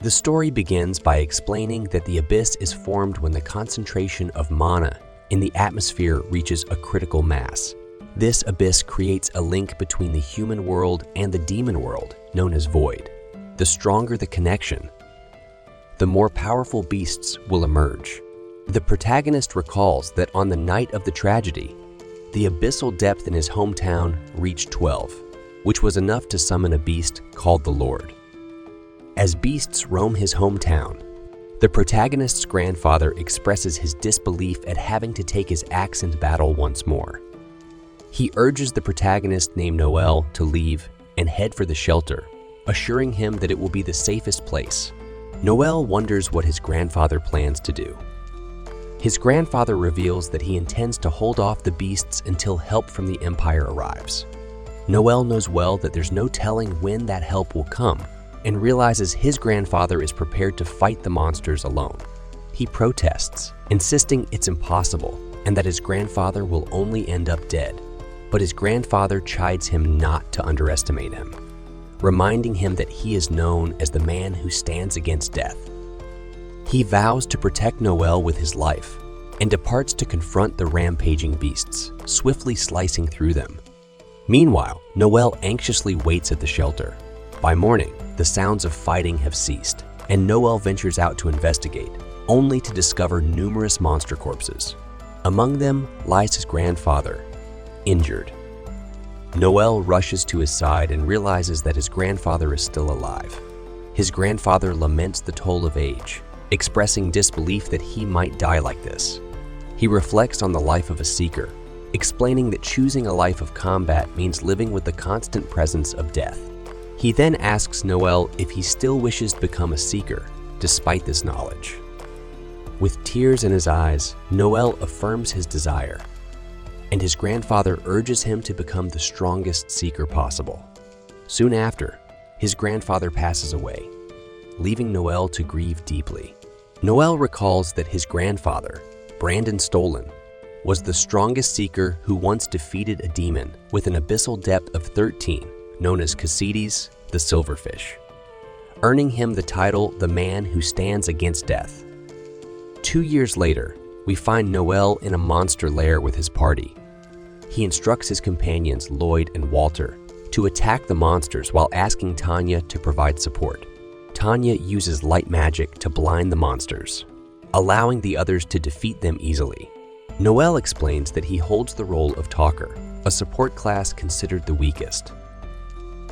The story begins by explaining that the abyss is formed when the concentration of mana in the atmosphere reaches a critical mass. This abyss creates a link between the human world and the demon world, known as Void. The stronger the connection, the more powerful beasts will emerge. The protagonist recalls that on the night of the tragedy, the abyssal depth in his hometown reached 12, which was enough to summon a beast called the Lord. As beasts roam his hometown, the protagonist's grandfather expresses his disbelief at having to take his axe into battle once more. He urges the protagonist named Noel to leave and head for the shelter, assuring him that it will be the safest place. Noel wonders what his grandfather plans to do. His grandfather reveals that he intends to hold off the beasts until help from the Empire arrives. Noel knows well that there's no telling when that help will come, and realizes his grandfather is prepared to fight the monsters alone. He protests, insisting it's impossible and that his grandfather will only end up dead. But his grandfather chides him not to underestimate him, reminding him that he is known as the man who stands against death. He vows to protect Noel with his life and departs to confront the rampaging beasts, swiftly slicing through them. Meanwhile, Noel anxiously waits at the shelter. By morning, the sounds of fighting have ceased, and Noel ventures out to investigate, only to discover numerous monster corpses. Among them lies his grandfather, injured. Noel rushes to his side and realizes that his grandfather is still alive. His grandfather laments the toll of age, expressing disbelief that he might die like this. He reflects on the life of a seeker, explaining that choosing a life of combat means living with the constant presence of death. He then asks Noel if he still wishes to become a seeker, despite this knowledge. With tears in his eyes, Noel affirms his desire, and his grandfather urges him to become the strongest seeker possible. Soon after, his grandfather passes away, leaving Noel to grieve deeply. Noel recalls that his grandfather, Brandon Stolen, was the strongest seeker who once defeated a demon with an abyssal depth of 13, known as Cassides the Silverfish, earning him the title the man who stands against death. 2 years later, we find Noel in a monster lair with his party. He instructs his companions Lloyd and Walter to attack the monsters while asking Tanya to provide support. Tanya uses light magic to blind the monsters, allowing the others to defeat them easily. Noel explains that he holds the role of Talker, a support class considered the weakest.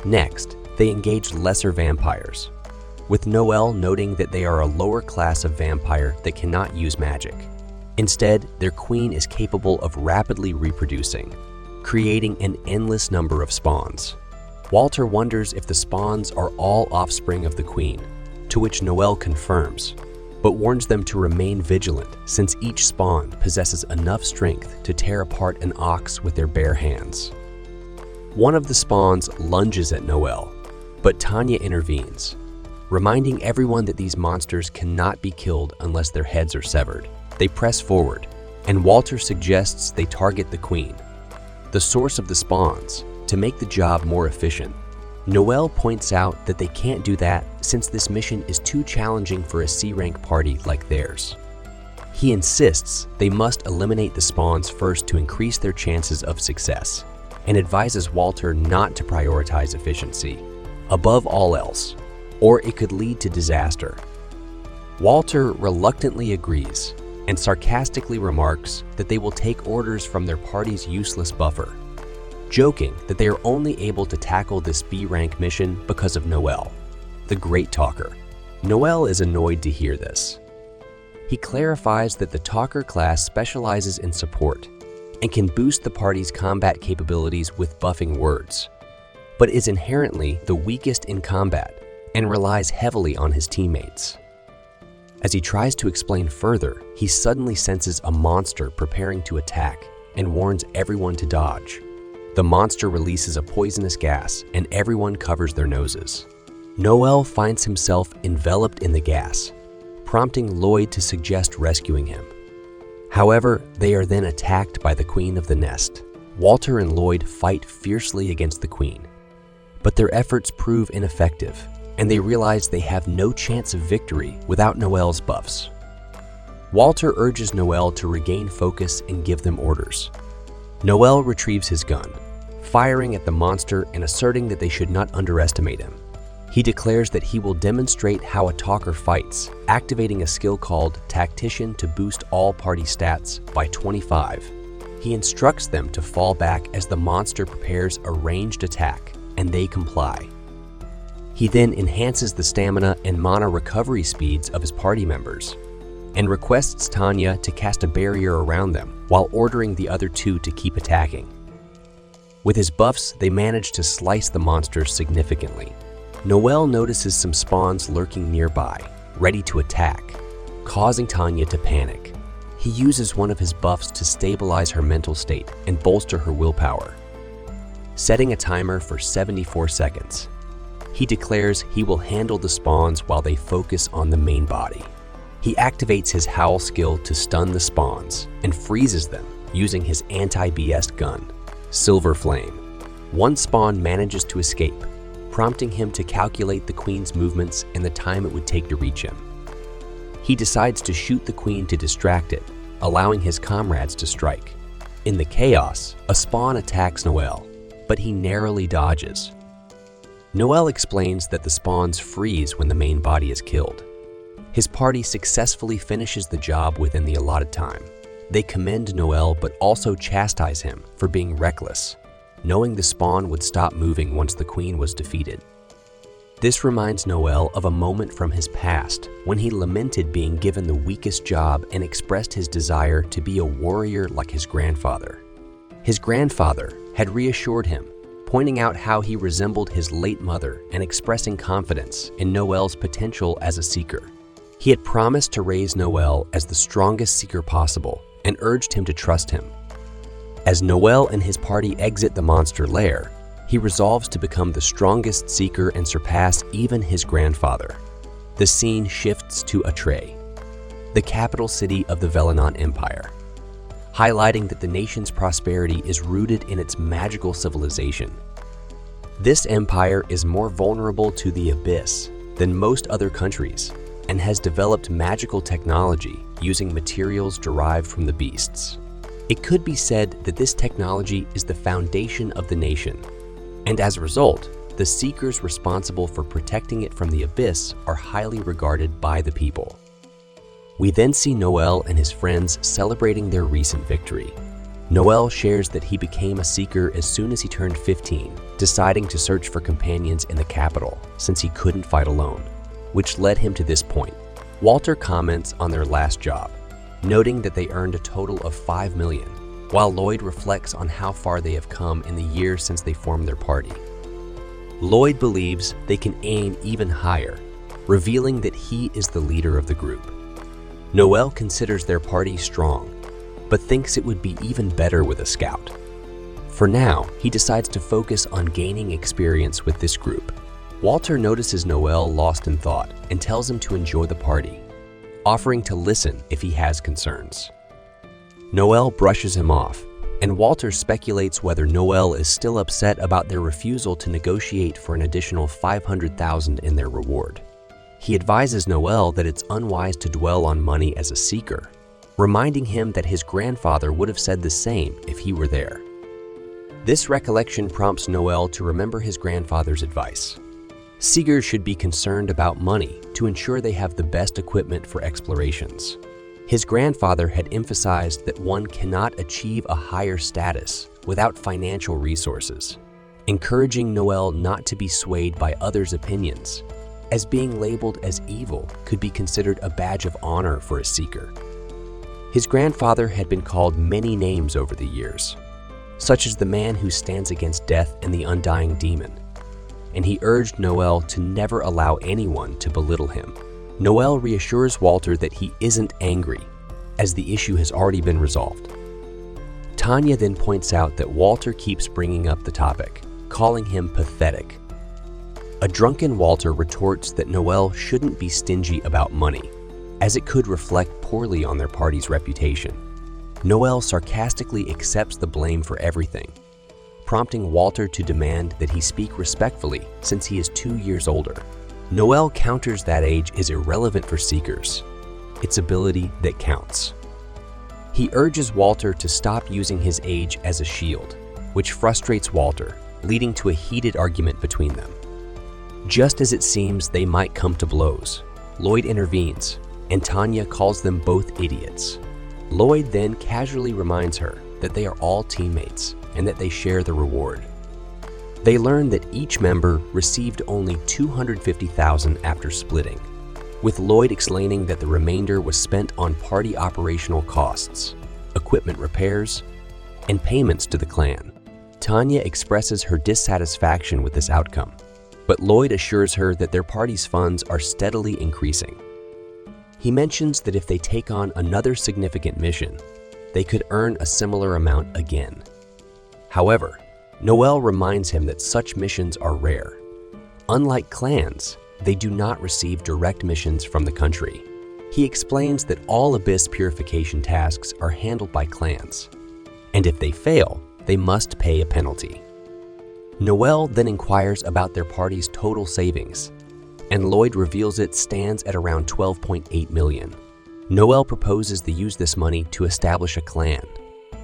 Next, they engage lesser vampires, with Noel noting that they are a lower class of vampire that cannot use magic. Instead, their queen is capable of rapidly reproducing, creating an endless number of spawns. Walter wonders if the spawns are all offspring of the queen, to which Noel confirms, but warns them to remain vigilant since each spawn possesses enough strength to tear apart an ox with their bare hands. One of the spawns lunges at Noel, but Tanya intervenes, reminding everyone that these monsters cannot be killed unless their heads are severed. They press forward, and Walter suggests they target the queen, the source of the spawns, to make the job more efficient. Noel points out that they can't do that since this mission is too challenging for a C-rank party like theirs. He insists they must eliminate the spawns first to increase their chances of success, and advises Walter not to prioritize efficiency above all else, or it could lead to disaster. Walter reluctantly agrees and sarcastically remarks that they will take orders from their party's useless buffer, joking that they are only able to tackle this B-rank mission because of Noel, the Great Talker. Noel is annoyed to hear this. He clarifies that the Talker class specializes in support and can boost the party's combat capabilities with buffing words, but is inherently the weakest in combat and relies heavily on his teammates. As he tries to explain further, he suddenly senses a monster preparing to attack and warns everyone to dodge. The monster releases a poisonous gas and everyone covers their noses. Noel finds himself enveloped in the gas, prompting Lloyd to suggest rescuing him. However, they are then attacked by the Queen of the Nest. Walter and Lloyd fight fiercely against the Queen, but their efforts prove ineffective, and they realize they have no chance of victory without Noel's buffs. Walter urges Noel to regain focus and give them orders. Noel retrieves his gun, firing at the monster and asserting that they should not underestimate him. He declares that he will demonstrate how a talker fights, activating a skill called Tactician to boost all party stats by 25. He instructs them to fall back as the monster prepares a ranged attack, and they comply. He then enhances the stamina and mana recovery speeds of his party members, and requests Tanya to cast a barrier around them while ordering the other two to keep attacking. With his buffs, they manage to slice the monsters significantly. Noel notices some spawns lurking nearby, ready to attack, causing Tanya to panic. He uses one of his buffs to stabilize her mental state and bolster her willpower, setting a timer for 74 seconds. He declares he will handle the spawns while they focus on the main body. He activates his Howl skill to stun the spawns and freezes them using his anti-BS gun, Silver Flame. One spawn manages to escape, prompting him to calculate the queen's movements and the time it would take to reach him. He decides to shoot the queen to distract it, allowing his comrades to strike. In the chaos, a spawn attacks Noel, but he narrowly dodges. Noel explains that the spawns freeze when the main body is killed. His party successfully finishes the job within the allotted time. They commend Noel but also chastise him for being reckless, knowing the spawn would stop moving once the queen was defeated. This reminds Noel of a moment from his past when he lamented being given the weakest job and expressed his desire to be a warrior like his grandfather. His grandfather had reassured him, pointing out how he resembled his late mother and expressing confidence in Noel's potential as a seeker. He had promised to raise Noel as the strongest seeker possible and urged him to trust him. As Noel and his party exit the monster lair, he resolves to become the strongest seeker and surpass even his grandfather. The scene shifts to Atre, the capital city of the Velanon Empire, highlighting that the nation's prosperity is rooted in its magical civilization. This empire is more vulnerable to the abyss than most other countries and has developed magical technology using materials derived from the beasts. It could be said that this technology is the foundation of the nation, and as a result, the seekers responsible for protecting it from the abyss are highly regarded by the people. We then see Noel and his friends celebrating their recent victory. Noel shares that he became a seeker as soon as he turned 15, deciding to search for companions in the capital since he couldn't fight alone, which led him to this point. Walter comments on their last job, noting that they earned a total of $5 million, while Lloyd reflects on how far they have come in the years since they formed their party. Lloyd believes they can aim even higher, revealing that he is the leader of the group. Noel considers their party strong, but thinks it would be even better with a scout. For now, he decides to focus on gaining experience with this group. Walter notices Noel lost in thought and tells him to enjoy the party, offering to listen if he has concerns. Noel brushes him off, and Walter speculates whether Noel is still upset about their refusal to negotiate for an additional $500,000 in their reward. He advises Noel that it's unwise to dwell on money as a seeker, reminding him that his grandfather would have said the same if he were there. This recollection prompts Noel to remember his grandfather's advice. Seekers should be concerned about money to ensure they have the best equipment for explorations. His grandfather had emphasized that one cannot achieve a higher status without financial resources, encouraging Noel not to be swayed by others' opinions, as being labeled as evil could be considered a badge of honor for a seeker. His grandfather had been called many names over the years, such as the man who stands against death and the undying demon, and he urged Noel to never allow anyone to belittle him. Noel reassures Walter that he isn't angry, as the issue has already been resolved. Tanya then points out that Walter keeps bringing up the topic, calling him pathetic. A drunken Walter retorts that Noel shouldn't be stingy about money, as it could reflect poorly on their party's reputation. Noel sarcastically accepts the blame for everything, prompting Walter to demand that he speak respectfully since he is 2 years older. Noel counters that age is irrelevant for Seekers. It's ability that counts. He urges Walter to stop using his age as a shield, which frustrates Walter, leading to a heated argument between them. Just as it seems they might come to blows, Lloyd intervenes, and Tanya calls them both idiots. Lloyd then casually reminds her that they are all teammates and that they share the reward. They learn that each member received only $250,000 after splitting, with Lloyd explaining that the remainder was spent on party operational costs, equipment repairs, and payments to the clan. Tanya expresses her dissatisfaction with this outcome, but Lloyd assures her that their party's funds are steadily increasing. He mentions that if they take on another significant mission, they could earn a similar amount again. However, Noel reminds him that such missions are rare. Unlike clans, they do not receive direct missions from the country. He explains that all Abyss purification tasks are handled by clans, and if they fail, they must pay a penalty. Noel then inquires about their party's total savings, and Lloyd reveals it stands at around 12.8 million. Noel proposes they use this money to establish a clan,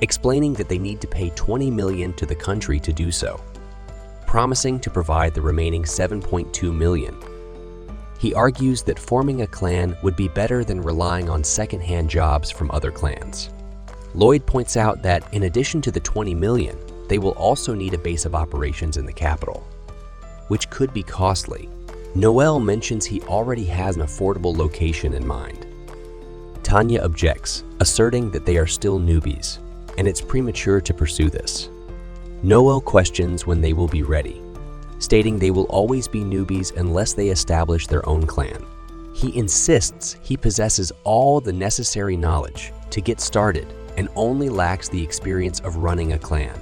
explaining that they need to pay 20 million to the country to do so, promising to provide the remaining 7.2 million. He argues that forming a clan would be better than relying on second-hand jobs from other clans. Lloyd points out that in addition to the 20 million, they will also need a base of operations in the capital, which could be costly. Noel mentions he already has an affordable location in mind. Tanya objects, asserting that they are still newbies, and it's premature to pursue this. Noel questions when they will be ready, stating they will always be newbies unless they establish their own clan. He insists he possesses all the necessary knowledge to get started and only lacks the experience of running a clan.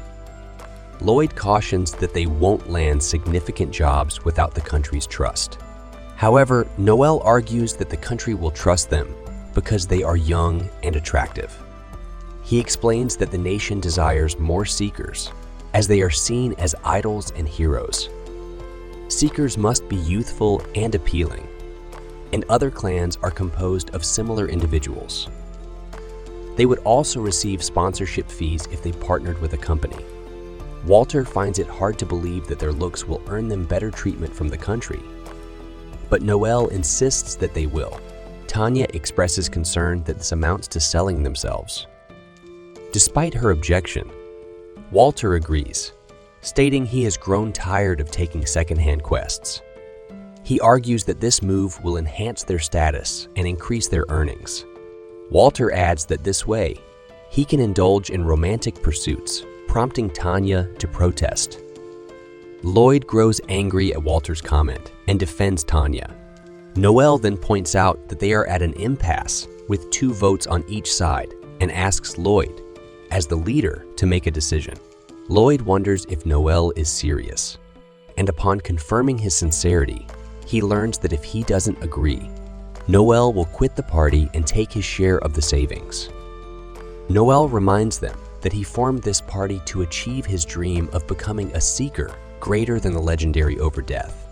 Lloyd cautions that they won't land significant jobs without the country's trust. However, Noel argues that the country will trust them because they are young and attractive. He explains that the nation desires more seekers, as they are seen as idols and heroes. Seekers must be youthful and appealing, and other clans are composed of similar individuals. They would also receive sponsorship fees if they partnered with a company. Walter finds it hard to believe that their looks will earn them better treatment from the country, but Noel insists that they will. Tanya expresses concern that this amounts to selling themselves. Despite her objection, Walter agrees, stating he has grown tired of taking second-hand quests. He argues that this move will enhance their status and increase their earnings. Walter adds that this way, he can indulge in romantic pursuits, prompting Tanya to protest. Lloyd grows angry at Walter's comment and defends Tanya. Noel then points out that they are at an impasse with 2 votes on each side and asks Lloyd, as the leader, to make a decision. Lloyd wonders if Noel is serious, and upon confirming his sincerity, he learns that if he doesn't agree, Noel will quit the party and take his share of the savings. Noel reminds them that he formed this party to achieve his dream of becoming a seeker greater than the legendary Overdeath.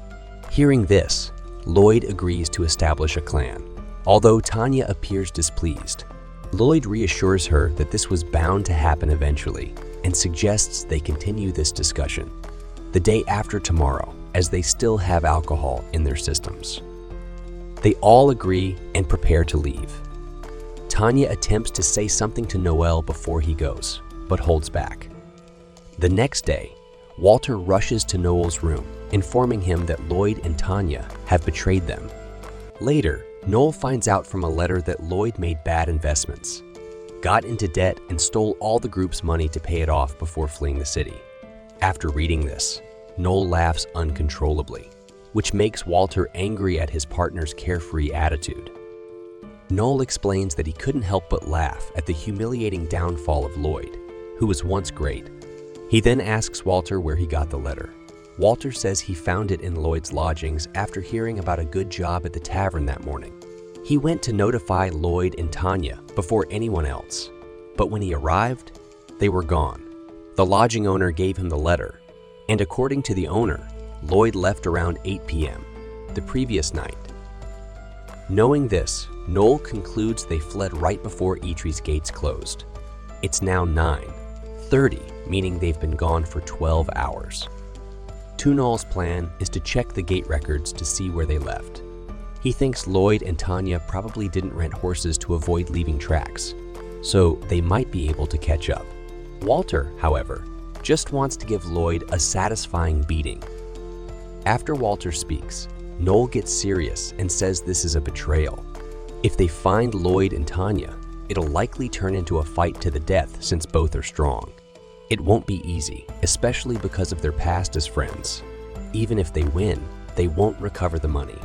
Hearing this, Lloyd agrees to establish a clan, although Tanya appears displeased. Lloyd reassures her that this was bound to happen eventually and suggests they continue this discussion the day after tomorrow, as they still have alcohol in their systems. They all agree and prepare to leave. Tanya attempts to say something to Noel before he goes, but holds back. The next day, Walter rushes to Noel's room, informing him that Lloyd and Tanya have betrayed them. Later, Noel finds out from a letter that Lloyd made bad investments, got into debt, and stole all the group's money to pay it off before fleeing the city. After reading this, Noel laughs uncontrollably, which makes Walter angry at his partner's carefree attitude. Noel explains that he couldn't help but laugh at the humiliating downfall of Lloyd, who was once great. He then asks Walter where he got the letter. Walter says he found it in Lloyd's lodgings after hearing about a good job at the tavern that morning. He went to notify Lloyd and Tanya before anyone else, but when he arrived, they were gone. The lodging owner gave him the letter, and according to the owner, Lloyd left around 8 p.m. the previous night. Knowing this, Noel concludes they fled right before Itri's gates closed. It's now 9:30, meaning they've been gone for 12 hours. Noel's plan is to check the gate records to see where they left. He thinks Lloyd and Tanya probably didn't rent horses to avoid leaving tracks, so they might be able to catch up. Walter, however, just wants to give Lloyd a satisfying beating. After Walter speaks, Noel gets serious and says this is a betrayal. If they find Lloyd and Tanya, it'll likely turn into a fight to the death since both are strong. It won't be easy, especially because of their past as friends. Even if they win, they won't recover the money,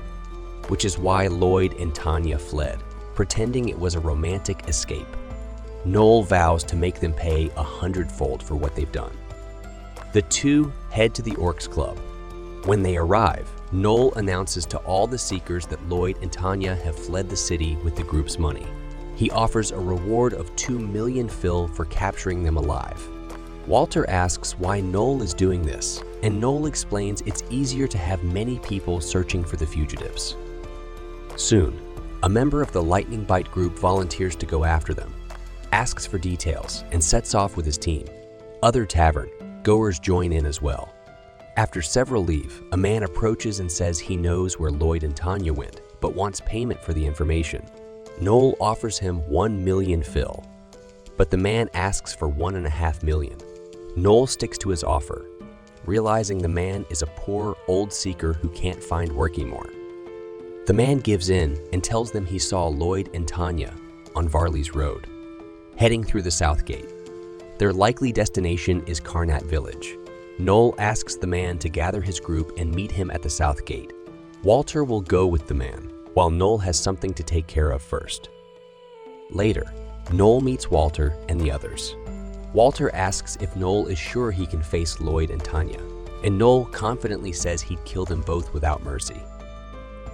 which is why Lloyd and Tanya fled, pretending it was a romantic escape. Noel vows to make them pay 100-fold for what they've done. The two head to the Orcs Club. When they arrive, Noel announces to all the Seekers that Lloyd and Tanya have fled the city with the group's money. He offers a reward of 2 million Phil for capturing them alive. Walter asks why Noel is doing this, and Noel explains it's easier to have many people searching for the fugitives. Soon, a member of the Lightning Bite group volunteers to go after them, asks for details, and sets off with his team. Other tavern goers join in as well. After several leave, a man approaches and says he knows where Lloyd and Tanya went, but wants payment for the information. Noel offers him 1 million Phil, but the man asks for 1.5 million. Noel sticks to his offer, realizing the man is a poor old seeker who can't find work anymore. The man gives in and tells them he saw Lloyd and Tanya on Varley's Road, heading through the South Gate. Their likely destination is Karnat Village. Noel asks the man to gather his group and meet him at the South Gate. Walter will go with the man, while Noel has something to take care of first. Later, Noel meets Walter and the others. Walter asks if Noel is sure he can face Lloyd and Tanya, and Noel confidently says he'd kill them both without mercy.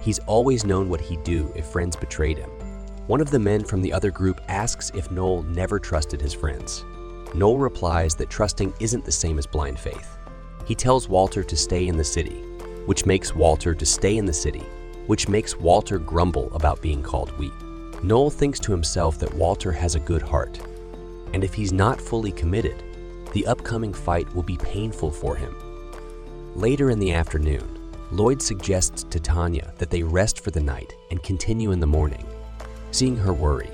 He's always known what he'd do if friends betrayed him. One of the men from the other group asks if Noel never trusted his friends. Noel replies that trusting isn't the same as blind faith. He tells Walter to stay in the city, which makes Walter grumble about being called weak. Noel thinks to himself that Walter has a good heart, and if he's not fully committed, the upcoming fight will be painful for him. Later in the afternoon, Lloyd suggests to Tanya that they rest for the night and continue in the morning. Seeing her worry,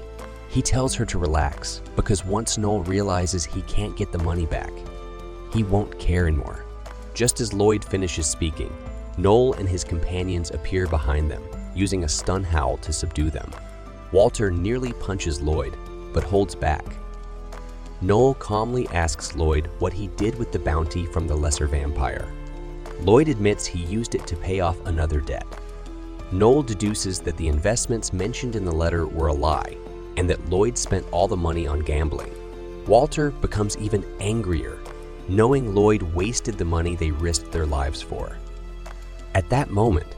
he tells her to relax because once Noel realizes he can't get the money back, he won't care anymore. Just as Lloyd finishes speaking, Noel and his companions appear behind them, using a stun howl to subdue them. Walter nearly punches Lloyd, but holds back. Noel calmly asks Lloyd what he did with the bounty from the lesser vampire. Lloyd admits he used it to pay off another debt. Noel deduces that the investments mentioned in the letter were a lie, and that Lloyd spent all the money on gambling. Walter becomes even angrier, knowing Lloyd wasted the money they risked their lives for. At that moment,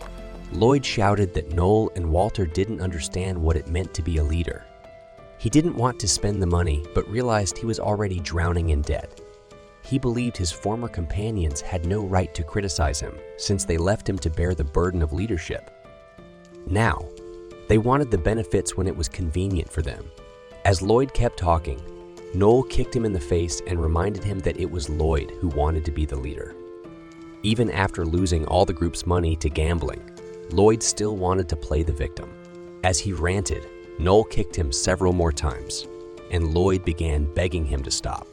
Lloyd shouted that Noel and Walter didn't understand what it meant to be a leader. He didn't want to spend the money, but realized he was already drowning in debt. He believed his former companions had no right to criticize him, since they left him to bear the burden of leadership. Now, they wanted the benefits when it was convenient for them. As Lloyd kept talking, Noel kicked him in the face and reminded him that it was Lloyd who wanted to be the leader. Even after losing all the group's money to gambling, Lloyd still wanted to play the victim. As he ranted, Noel kicked him several more times, and Lloyd began begging him to stop.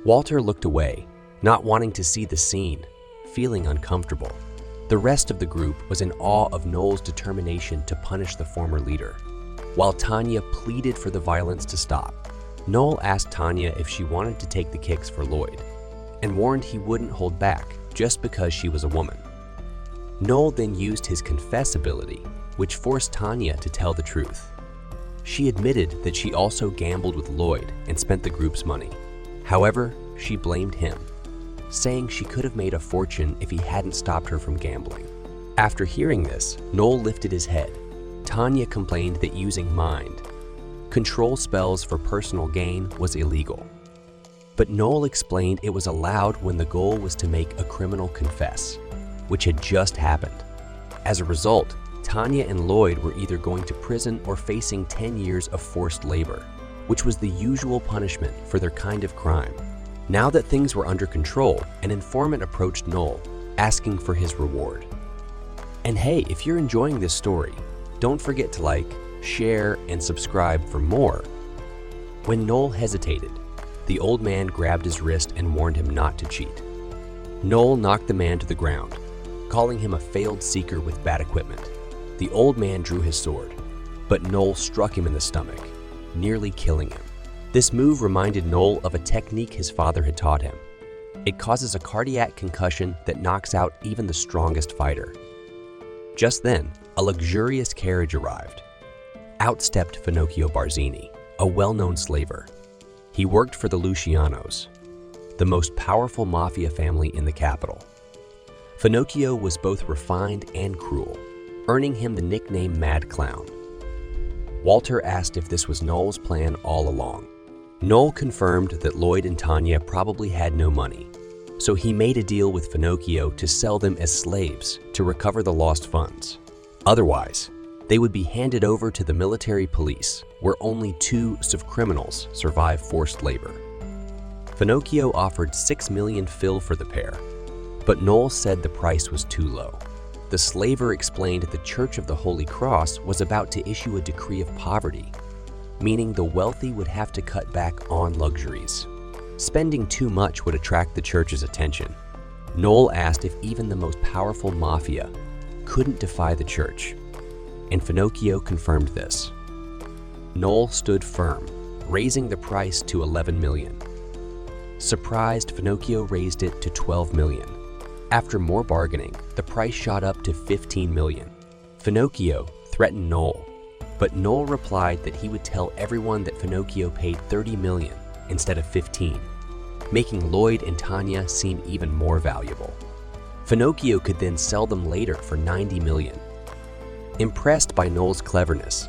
Walter looked away, not wanting to see the scene, feeling uncomfortable. The rest of the group was in awe of Noel's determination to punish the former leader. While Tanya pleaded for the violence to stop, Noel asked Tanya if she wanted to take the kicks for Lloyd, and warned he wouldn't hold back just because she was a woman. Noel then used his confess ability, which forced Tanya to tell the truth. She admitted that she also gambled with Lloyd and spent the group's money. However, she blamed him, saying she could have made a fortune if he hadn't stopped her from gambling. After hearing this, Noel lifted his head. Tanya complained that using mind control spells for personal gain was illegal. But Noel explained it was allowed when the goal was to make a criminal confess, which had just happened. As a result, Tanya and Lloyd were either going to prison or facing 10 years of forced labor, which was the usual punishment for their kind of crime. Now that things were under control, an informant approached Noel, asking for his reward. And hey, if you're enjoying this story, don't forget to like, share, and subscribe for more. When Noel hesitated, the old man grabbed his wrist and warned him not to cheat. Noel knocked the man to the ground, calling him a failed seeker with bad equipment. The old man drew his sword, but Noel struck him in the stomach, nearly killing him. This move reminded Noel of a technique his father had taught him. It causes a cardiac concussion that knocks out even the strongest fighter. Just then, a luxurious carriage arrived. Out stepped Finocchio Barzini, a well-known slaver. He worked for the Lucianos, the most powerful mafia family in the capital. Finocchio was both refined and cruel, earning him the nickname Mad Clown. Walter asked if this was Noel's plan all along. Noel confirmed that Lloyd and Tanya probably had no money, so he made a deal with Finocchio to sell them as slaves to recover the lost funds. Otherwise, they would be handed over to the military police, where only 2 of criminals survive forced labor. Finocchio offered 6 million fil for the pair, but Noel said the price was too low. The slaver explained the Church of the Holy Cross was about to issue a decree of poverty, meaning the wealthy would have to cut back on luxuries. Spending too much would attract the church's attention. Noel asked if even the most powerful mafia couldn't defy the church, and Finocchio confirmed this. Noel stood firm, raising the price to 11 million. Surprised, Finocchio raised it to 12 million. After more bargaining, the price shot up to 15 million. Finocchio threatened Noel, but Noel replied that he would tell everyone that Finocchio paid 30 million instead of 15, making Lloyd and Tanya seem even more valuable. Finocchio could then sell them later for 90 million. Impressed by Noel's cleverness,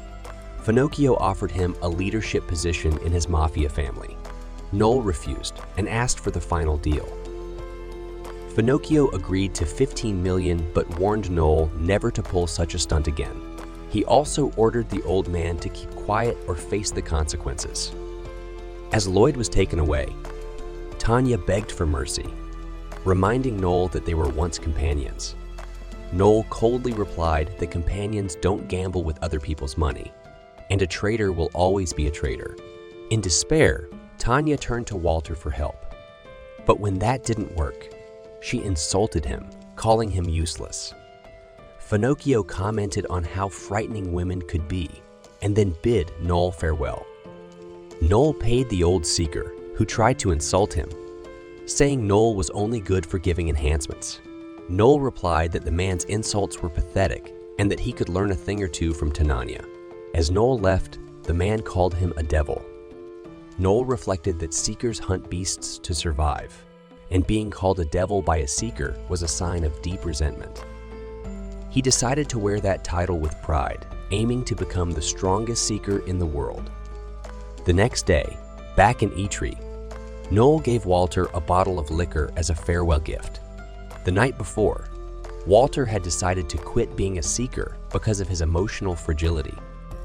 Finocchio offered him a leadership position in his mafia family. Noel refused and asked for the final deal. Finocchio agreed to 15 million but warned Noel never to pull such a stunt again. He also ordered the old man to keep quiet or face the consequences. As Lloyd was taken away, Tanya begged for mercy, reminding Noel that they were once companions. Noel coldly replied that companions don't gamble with other people's money, and a traitor will always be a traitor. In despair, Tanya turned to Walter for help. But when that didn't work, she insulted him, calling him useless. Finocchio commented on how frightening women could be, and then bid Noel farewell. Noel paid the old seeker, who tried to insult him, saying Noel was only good for giving enhancements. Noel replied that the man's insults were pathetic and that he could learn a thing or two from Tanya. As Noel left, the man called him a devil. Noel reflected that seekers hunt beasts to survive, and being called a devil by a seeker was a sign of deep resentment. He decided to wear that title with pride, aiming to become the strongest seeker in the world. The next day, back in Itri, Noel gave Walter a bottle of liquor as a farewell gift. The night before, Walter had decided to quit being a seeker because of his emotional fragility.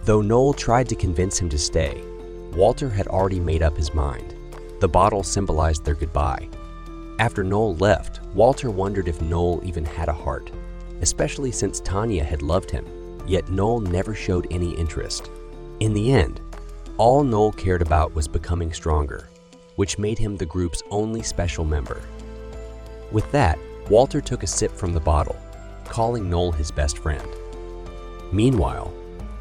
Though Noel tried to convince him to stay, Walter had already made up his mind. The bottle symbolized their goodbye. After Noel left, Walter wondered if Noel even had a heart, especially since Tanya had loved him, yet Noel never showed any interest. In the end, all Noel cared about was becoming stronger, which made him the group's only special member. With that, Walter took a sip from the bottle, calling Noel his best friend. Meanwhile,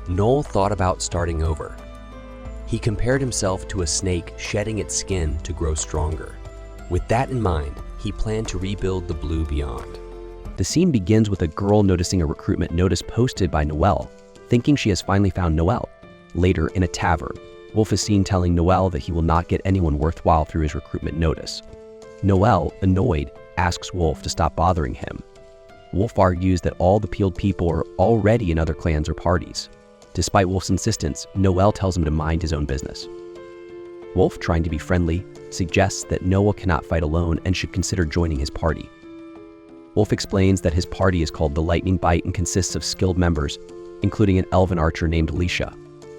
Noel thought about starting over. He compared himself to a snake shedding its skin to grow stronger. With that in mind, he planned to rebuild the Blue Beyond. The scene begins with a girl noticing a recruitment notice posted by Noel, thinking she has finally found Noel. Later, in a tavern, Wolf is seen telling Noel that he will not get anyone worthwhile through his recruitment notice. Noel, annoyed, asks Wolf to stop bothering him. Wolf argues that all the peeled people are already in other clans or parties. Despite Wolf's insistence, Noel tells him to mind his own business. Wolf, trying to be friendly, suggests that Noel cannot fight alone and should consider joining his party. Wolf explains that his party is called the Lightning Bite and consists of skilled members, including an elven archer named Alicia.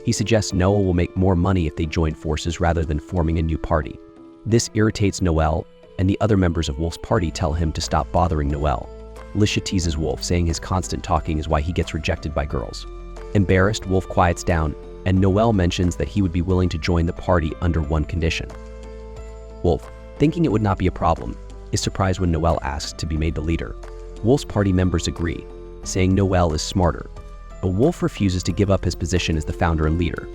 He suggests Noel will make more money if they join forces rather than forming a new party. This irritates Noel, and the other members of Wolf's party tell him to stop bothering Noel. Alicia teases Wolf, saying his constant talking is why he gets rejected by girls. Embarrassed, Wolf quiets down, and Noel mentions that he would be willing to join the party under one condition. Wolf, thinking it would not be a problem, is surprised when Noel asks to be made the leader. Wolf's party members agree, saying Noel is smarter, but Wolf refuses to give up his position as the founder and leader.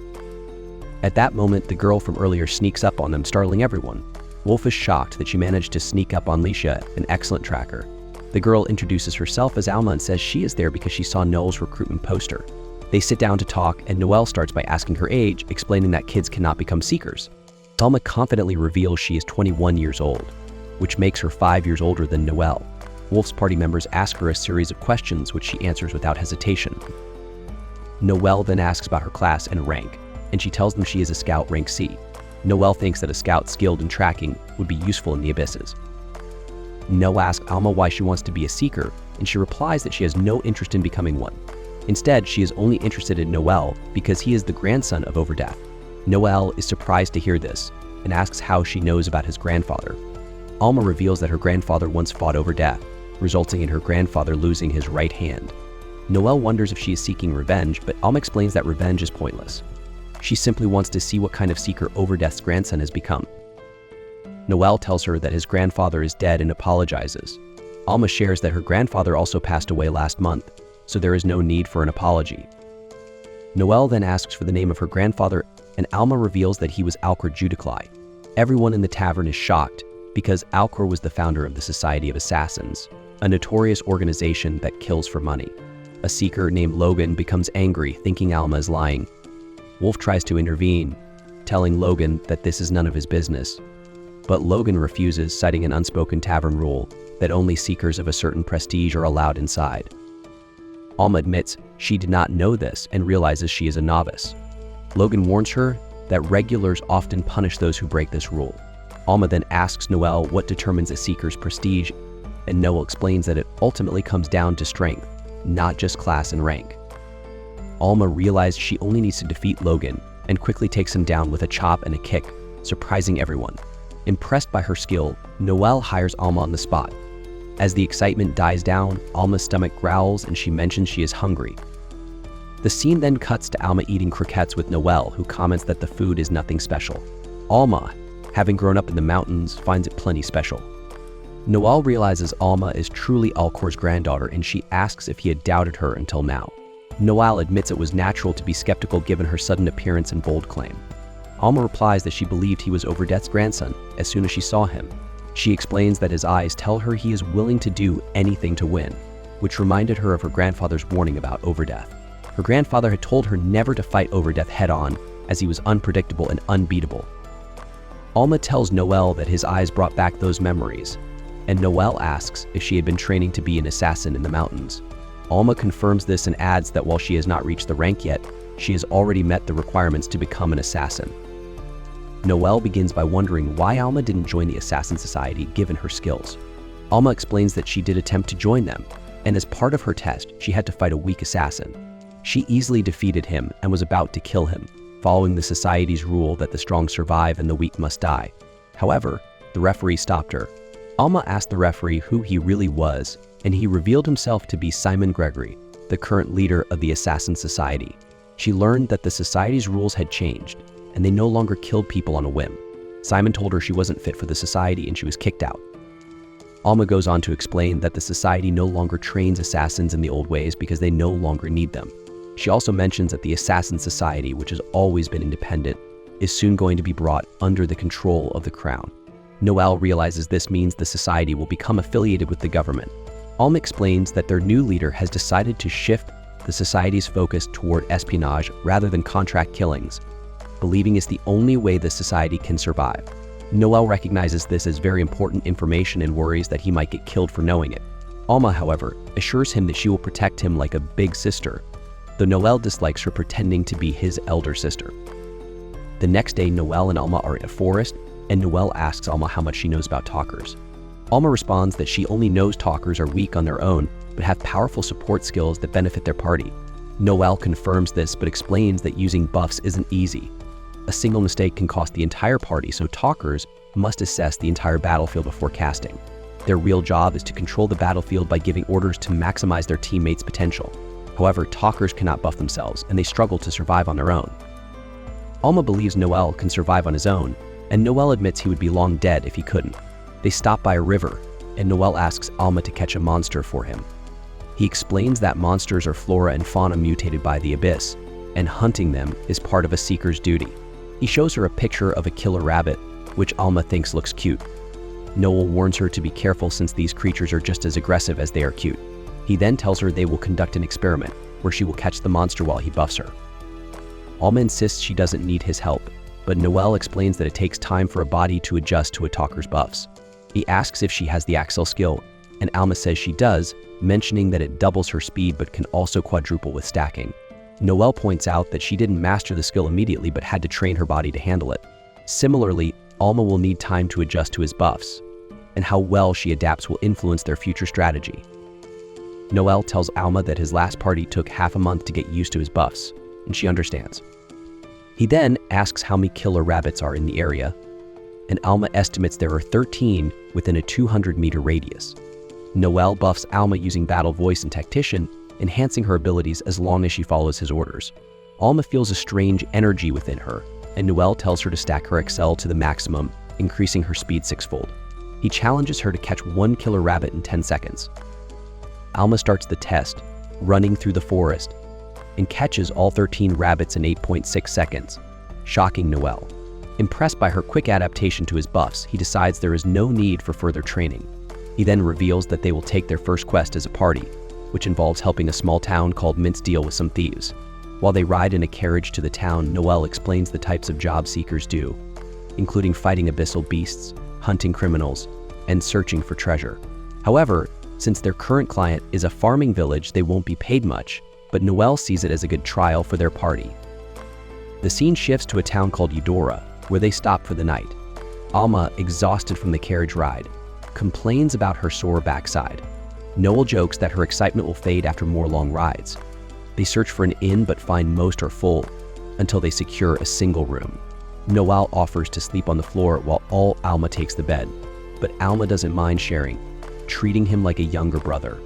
At that moment, the girl from earlier sneaks up on them, startling everyone. Wolf is shocked that she managed to sneak up on Alicia, an excellent tracker. The girl introduces herself as Alma and says she is there because she saw Noel's recruitment poster. They sit down to talk, and Noel starts by asking her age, explaining that kids cannot become seekers. Alma confidently reveals she is 21 years old, which makes her 5 years older than Noel. Wolf's party members ask her a series of questions, which she answers without hesitation. Noel then asks about her class and rank, and she tells them she is a scout rank C. Noel thinks that a scout skilled in tracking would be useful in the abysses. Noel asks Alma why she wants to be a seeker, and she replies that she has no interest in becoming one. Instead, she is only interested in Noel because he is the grandson of Overdeath. Noel is surprised to hear this and asks how she knows about his grandfather. Alma reveals that her grandfather once fought Overdeath, resulting in her grandfather losing his right hand. Noel wonders if she is seeking revenge, but Alma explains that revenge is pointless. She simply wants to see what kind of seeker Overdeath's grandson has become. Noel tells her that his grandfather is dead and apologizes. Alma shares that her grandfather also passed away last month, so there is no need for an apology. Noel then asks for the name of her grandfather, and Alma reveals that he was Alcor Judicli. Everyone in the tavern is shocked because Alcor was the founder of the Society of Assassins, a notorious organization that kills for money. A seeker named Logan becomes angry, thinking Alma is lying. Wolf tries to intervene, telling Logan that this is none of his business. But Logan refuses, citing an unspoken tavern rule that only seekers of a certain prestige are allowed inside. Alma admits she did not know this and realizes she is a novice. Logan warns her that regulars often punish those who break this rule. Alma then asks Noel what determines a seeker's prestige, and Noel explains that it ultimately comes down to strength, not just class and rank. Alma realizes she only needs to defeat Logan and quickly takes him down with a chop and a kick, surprising everyone. Impressed by her skill, Noel hires Alma on the spot. As the excitement dies down, Alma's stomach growls and she mentions she is hungry. The scene then cuts to Alma eating croquettes with Noel, who comments that the food is nothing special. Alma, having grown up in the mountains, finds it plenty special. Noel realizes Alma is truly Alcor's granddaughter, and she asks if he had doubted her until now. Noel admits it was natural to be skeptical given her sudden appearance and bold claim. Alma replies that she believed he was Overdeath's grandson as soon as she saw him. She explains that his eyes tell her he is willing to do anything to win, which reminded her of her grandfather's warning about Overdeath. Her grandfather had told her never to fight Overdeath head-on, as he was unpredictable and unbeatable. Alma tells Noel that his eyes brought back those memories, and Noel asks if she had been training to be an assassin in the mountains. Alma confirms this and adds that while she has not reached the rank yet, she has already met the requirements to become an assassin. Noel begins by wondering why Alma didn't join the Assassin Society given her skills. Alma explains that she did attempt to join them, and as part of her test, she had to fight a weak assassin. She easily defeated him and was about to kill him, following the Society's rule that the strong survive and the weak must die. However, the referee stopped her. Alma asked the referee who he really was, and he revealed himself to be Simon Gregory, the current leader of the Assassin Society. She learned that the Society's rules had changed, and they no longer killed people on a whim. Simon told her she wasn't fit for the Society and she was kicked out. Alma goes on to explain that the Society no longer trains assassins in the old ways because they no longer need them. She also mentions that the Assassin Society, which has always been independent, is soon going to be brought under the control of the Crown. Noel realizes this means the Society will become affiliated with the government. Alma explains that their new leader has decided to shift the Society's focus toward espionage rather than contract killings, believing it's the only way the Society can survive. Noel recognizes this as very important information and worries that he might get killed for knowing it. Alma, however, assures him that she will protect him like a big sister, though Noel dislikes her pretending to be his elder sister. The next day, Noel and Alma are in a forest, and Noel asks Alma how much she knows about talkers. Alma responds that she only knows talkers are weak on their own, but have powerful support skills that benefit their party. Noelle confirms this, but explains that using buffs isn't easy. A single mistake can cost the entire party, so talkers must assess the entire battlefield before casting. Their real job is to control the battlefield by giving orders to maximize their teammates' potential. However, talkers cannot buff themselves, and they struggle to survive on their own. Alma believes Noelle can survive on his own, and Noelle admits he would be long dead if he couldn't. They stop by a river, and Noelle asks Alma to catch a monster for him. He explains that monsters are flora and fauna mutated by the abyss, and hunting them is part of a seeker's duty. He shows her a picture of a killer rabbit, which Alma thinks looks cute. Noelle warns her to be careful since these creatures are just as aggressive as they are cute. He then tells her they will conduct an experiment, where she will catch the monster while he buffs her. Alma insists she doesn't need his help, but Noelle explains that it takes time for a body to adjust to a talker's buffs. He asks if she has the Axel skill, and Alma says she does, mentioning that it doubles her speed but can also quadruple with stacking. Noelle points out that she didn't master the skill immediately but had to train her body to handle it. Similarly, Alma will need time to adjust to his buffs, and how well she adapts will influence their future strategy. Noelle tells Alma that his last party took half a month to get used to his buffs, and she understands. He then asks how many killer rabbits are in the area, and Alma estimates there are 13 within a 200-meter radius. Noelle buffs Alma using Battle Voice and Tactician, enhancing her abilities as long as she follows his orders. Alma feels a strange energy within her, and Noelle tells her to stack her Excel to the maximum, increasing her speed 6-fold. He challenges her to catch one killer rabbit in 10 seconds. Alma starts the test, running through the forest, and catches all 13 rabbits in 8.6 seconds, shocking Noelle. Impressed by her quick adaptation to his buffs, he decides there is no need for further training. He then reveals that they will take their first quest as a party, which involves helping a small town called Mince deal with some thieves. While they ride in a carriage to the town, Noelle explains the types of job seekers do, including fighting abyssal beasts, hunting criminals, and searching for treasure. However, since their current client is a farming village, they won't be paid much, but Noelle sees it as a good trial for their party. The scene shifts to a town called Eudora, where they stop for the night. Alma, exhausted from the carriage ride, complains about her sore backside. Noelle jokes that her excitement will fade after more long rides. They search for an inn but find most are full, until they secure a single room. Noelle offers to sleep on the floor while Alma takes the bed, but Alma doesn't mind sharing, treating him like a younger brother.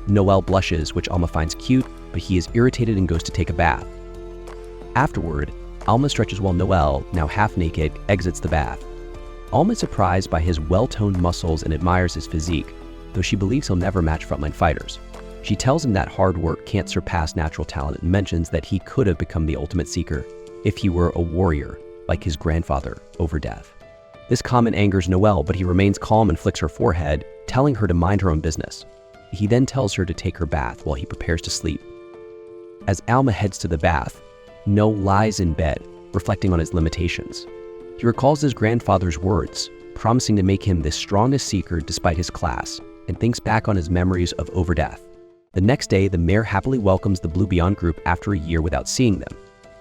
Noelle blushes, which Alma finds cute, but he is irritated and goes to take a bath. Afterward, Alma stretches while Noelle, now half naked, exits the bath. Alma is surprised by his well-toned muscles and admires his physique, though she believes he'll never match frontline fighters. She tells him that hard work can't surpass natural talent and mentions that he could have become the ultimate seeker if he were a warrior like his grandfather over death. This comment angers Noelle, but he remains calm and flicks her forehead, telling her to mind her own business. He then tells her to take her bath while he prepares to sleep. As Alma heads to the bath, Noelle lies in bed, reflecting on his limitations. He recalls his grandfather's words, promising to make him the strongest seeker despite his class, and thinks back on his memories of Overdeath. The next day, the mayor happily welcomes the Blue Beyond group after a year without seeing them.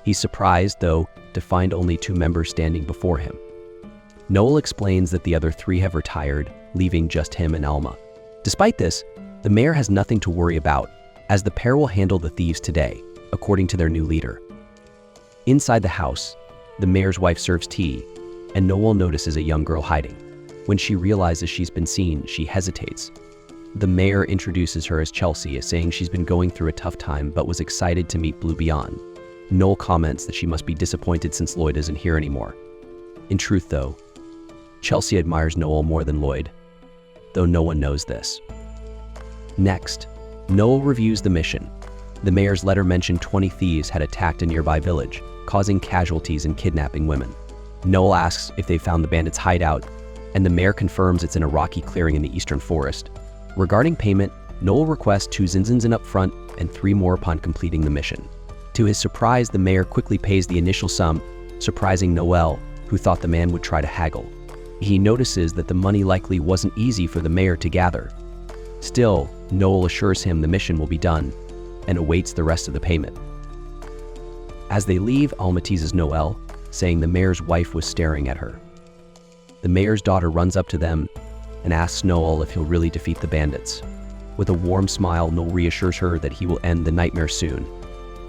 He's surprised, though, to find only 2 members standing before him. Noelle explains that the other 3 have retired, leaving just him and Alma. Despite this, the mayor has nothing to worry about, as the pair will handle the thieves today, according to their new leader. Inside the house, the mayor's wife serves tea, and Noelle notices a young girl hiding. When she realizes she's been seen, she hesitates. The mayor introduces her as Chelsea, saying she's been going through a tough time but was excited to meet Blue Beyond. Noelle comments that she must be disappointed since Lloyd isn't here anymore. In truth, though, Chelsea admires Noelle more than Lloyd, though no one knows this. Next, Noelle reviews the mission. The mayor's letter mentioned 20 thieves had attacked a nearby village, causing casualties and kidnapping women. Noelle asks if they found the bandits' hideout, and the mayor confirms it's in a rocky clearing in the eastern forest. Regarding payment, Noelle requests 2 zinzin up front and 3 more upon completing the mission. To his surprise, the mayor quickly pays the initial sum, surprising Noelle, who thought the man would try to haggle. He notices that the money likely wasn't easy for the mayor to gather. Still, Noelle assures him the mission will be done, and awaits the rest of the payment. As they leave, Alma teases Noelle, saying the mayor's wife was staring at her. The mayor's daughter runs up to them and asks Noel if he'll really defeat the bandits. With a warm smile, Noel reassures her that he will end the nightmare soon.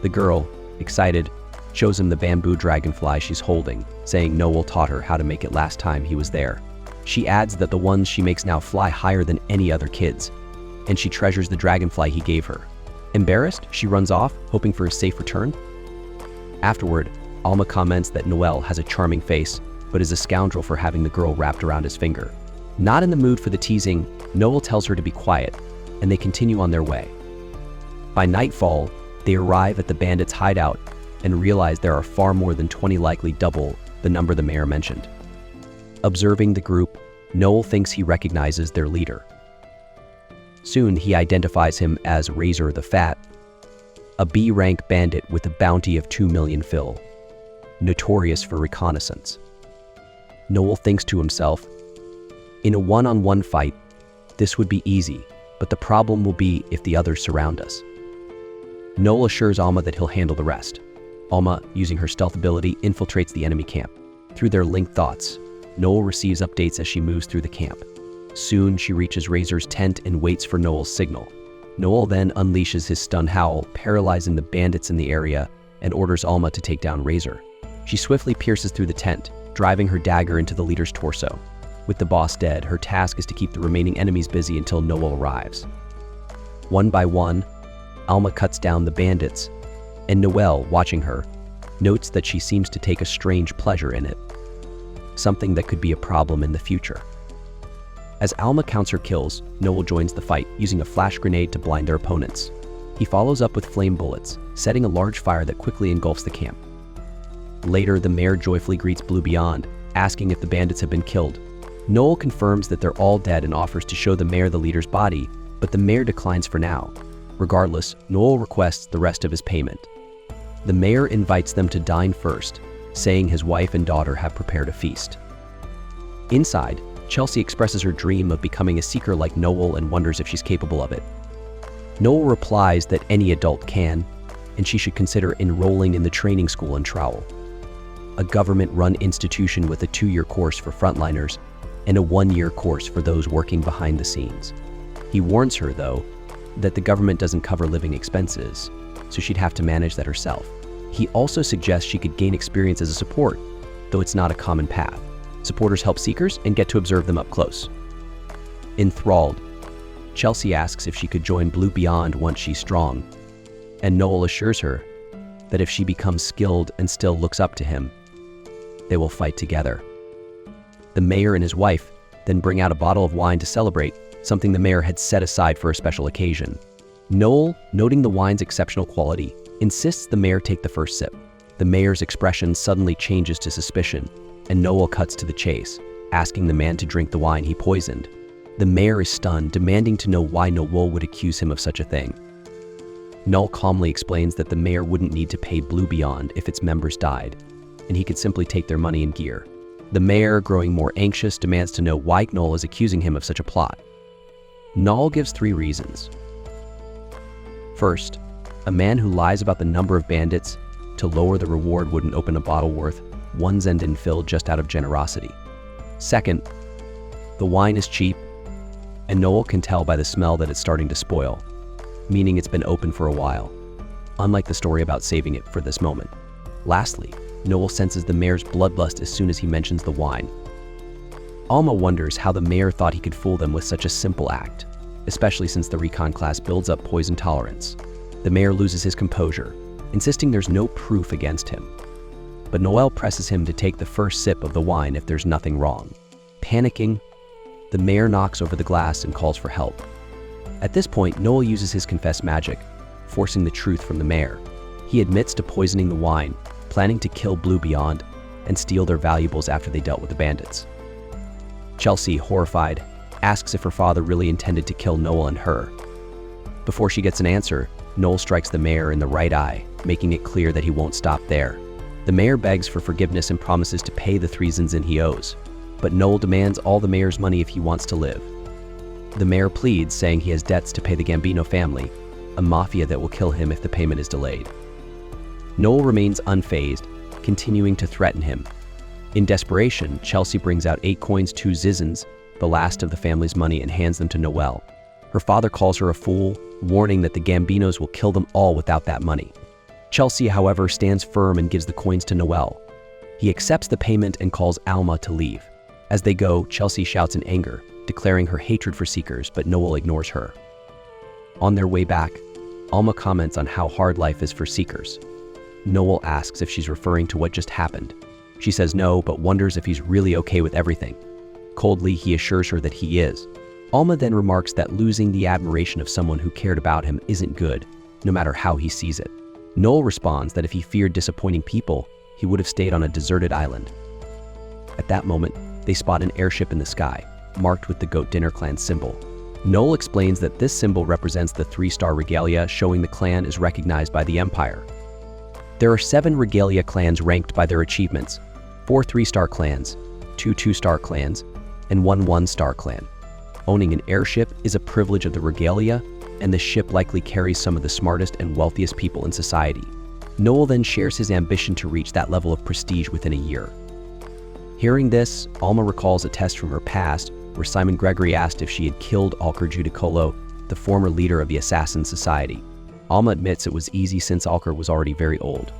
The girl, excited, shows him the bamboo dragonfly she's holding, saying Noel taught her how to make it last time he was there. She adds that the ones she makes now fly higher than any other kids, and she treasures the dragonfly he gave her. Embarrassed, she runs off, hoping for a safe return. Afterward, Alma comments that Noel has a charming face, but is a scoundrel for having the girl wrapped around his finger. Not in the mood for the teasing, Noel tells her to be quiet, and they continue on their way. By nightfall, they arrive at the bandits' hideout and realize there are far more than 20, likely double the number the mayor mentioned. Observing the group, Noel thinks he recognizes their leader. Soon he identifies him as Razor the Fat, a B-rank bandit with a bounty of 2 million fil, notorious for reconnaissance. Noel thinks to himself, in a one-on-one fight, this would be easy, but the problem will be if the others surround us. Noel assures Alma that he'll handle the rest. Alma, using her stealth ability, infiltrates the enemy camp. Through their linked thoughts, Noel receives updates as she moves through the camp. Soon, she reaches Razor's tent and waits for Noel's signal. Noel then unleashes his stun howl, paralyzing the bandits in the area, and orders Alma to take down Razor. She swiftly pierces through the tent, driving her dagger into the leader's torso. With the boss dead, her task is to keep the remaining enemies busy until Noel arrives. One by one, Alma cuts down the bandits, and Noel, watching her, notes that she seems to take a strange pleasure in it, something that could be a problem in the future. As Alma counts her kills, Noel joins the fight, using a flash grenade to blind their opponents. He follows up with flame bullets, setting a large fire that quickly engulfs the camp. Later, the mayor joyfully greets Blue Beyond, asking if the bandits have been killed. Noel confirms that they're all dead and offers to show the mayor the leader's body, but the mayor declines for now. Regardless, Noel requests the rest of his payment. The mayor invites them to dine first, saying his wife and daughter have prepared a feast. Inside, Chelsea expresses her dream of becoming a seeker like Noel and wonders if she's capable of it. Noel replies that any adult can, and she should consider enrolling in the training school in Trowel, a government-run institution with a 2-year course for frontliners and a 1-year course for those working behind the scenes. He warns her, though, that the government doesn't cover living expenses, so she'd have to manage that herself. He also suggests she could gain experience as a support, though it's not a common path. Supporters help seekers and get to observe them up close. Enthralled, Chelsea asks if she could join Blue Beyond once she's strong, and Noel assures her that if she becomes skilled and still looks up to him, they will fight together. The mayor and his wife then bring out a bottle of wine to celebrate, something the mayor had set aside for a special occasion. Noel, noting the wine's exceptional quality, insists the mayor take the first sip. The mayor's expression suddenly changes to suspicion, and Noel cuts to the chase, asking the man to drink the wine he poisoned. The mayor is stunned, demanding to know why Noel would accuse him of such a thing. Noel calmly explains that the mayor wouldn't need to pay Blue Beyond if its members died, and he could simply take their money and gear. The mayor, growing more anxious, demands to know why Noel is accusing him of such a plot. Noel gives 3 reasons. First, a man who lies about the number of bandits to lower the reward wouldn't open a bottle worth 1 zenden filled just out of generosity. Second, the wine is cheap, and Noel can tell by the smell that it's starting to spoil, meaning it's been open for a while, unlike the story about saving it for this moment. Lastly, Noel senses the mayor's bloodlust as soon as he mentions the wine. Alma wonders how the mayor thought he could fool them with such a simple act, especially since the recon class builds up poison tolerance. The mayor loses his composure, insisting there's no proof against him. But Noel presses him to take the first sip of the wine if there's nothing wrong. Panicking, the mayor knocks over the glass and calls for help. At this point, Noel uses his confessed magic, forcing the truth from the mayor. He admits to poisoning the wine, planning to kill Blue Beyond and steal their valuables after they dealt with the bandits. Chelsea, horrified, asks if her father really intended to kill Noel and her. Before she gets an answer, Noel strikes the mayor in the right eye, making it clear that he won't stop there. The mayor begs for forgiveness and promises to pay the 3 zenden he owes, but Noel demands all the mayor's money if he wants to live. The mayor pleads, saying he has debts to pay the Gambino family, a mafia that will kill him if the payment is delayed. Noel remains unfazed, continuing to threaten him. In desperation, Chelsea brings out 8 coins, 2 zizens, the last of the family's money, and hands them to Noelle. Her father calls her a fool, warning that the Gambinos will kill them all without that money. Chelsea, however, stands firm and gives the coins to Noelle. He accepts the payment and calls Alma to leave. As they go, Chelsea shouts in anger, declaring her hatred for Seekers, but Noelle ignores her. On their way back, Alma comments on how hard life is for Seekers. Noelle asks if she's referring to what just happened. She says no, but wonders if he's really okay with everything. Coldly, he assures her that he is. Alma then remarks that losing the admiration of someone who cared about him isn't good, no matter how he sees it. Noelle responds that if he feared disappointing people, he would have stayed on a deserted island. At that moment, they spot an airship in the sky, marked with the Goat Dinner Clan symbol. Noelle explains that this symbol represents the 3-star regalia, showing the clan is recognized by the Empire. There are 7 regalia clans ranked by their achievements, 4 3-star clans, 2 2-star clans, and 1 1-star clan. Owning an airship is a privilege of the regalia, and the ship likely carries some of the smartest and wealthiest people in society. Noelle then shares his ambition to reach that level of prestige within a year. Hearing this, Alma recalls a test from her past where Simon Gregory asked if she had killed Alker Judicolo, the former leader of the Assassin Society. Alma admits it was easy since Alker was already very old.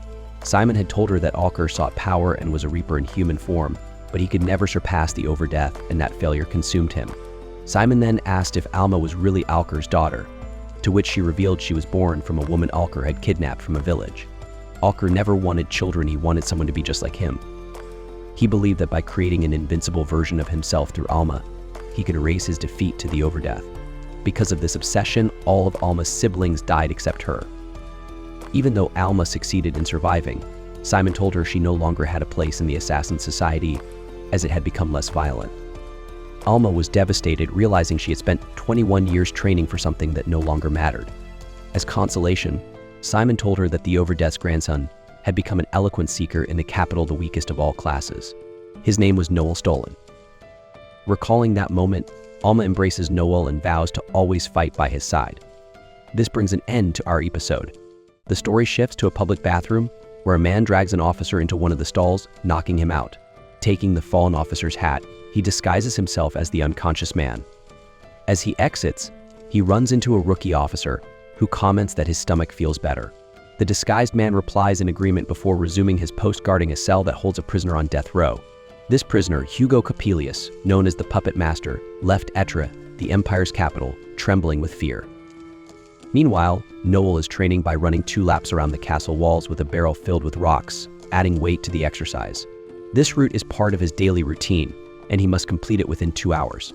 Simon had told her that Alker sought power and was a reaper in human form, but he could never surpass the Overdeath, and that failure consumed him. Simon then asked if Alma was really Alker's daughter, to which she revealed she was born from a woman Alker had kidnapped from a village. Alker never wanted children, he wanted someone to be just like him. He believed that by creating an invincible version of himself through Alma, he could erase his defeat to the Overdeath. Because of this obsession, all of Alma's siblings died except her. Even though Alma succeeded in surviving, Simon told her she no longer had a place in the Assassin Society, as it had become less violent. Alma was devastated, realizing she had spent 21 years training for something that no longer mattered. As consolation, Simon told her that the Overdeath's grandson had become an eloquent seeker in the capital, the weakest of all classes. His name was Noelle Stolen. Recalling that moment, Alma embraces Noelle and vows to always fight by his side. This brings an end to our episode. The story shifts to a public bathroom where a man drags an officer into one of the stalls, knocking him out. Taking the fallen officer's hat, he disguises himself as the unconscious man. As he exits, he runs into a rookie officer who comments that his stomach feels better. The disguised man replies in agreement before resuming his post guarding a cell that holds a prisoner on death row. This prisoner, Hugo Capelius, known as the Puppet Master, left Etre, the Empire's capital, trembling with fear. Meanwhile, Noelle is training by running 2 laps around the castle walls with a barrel filled with rocks, adding weight to the exercise. This route is part of his daily routine, and he must complete it within 2 hours.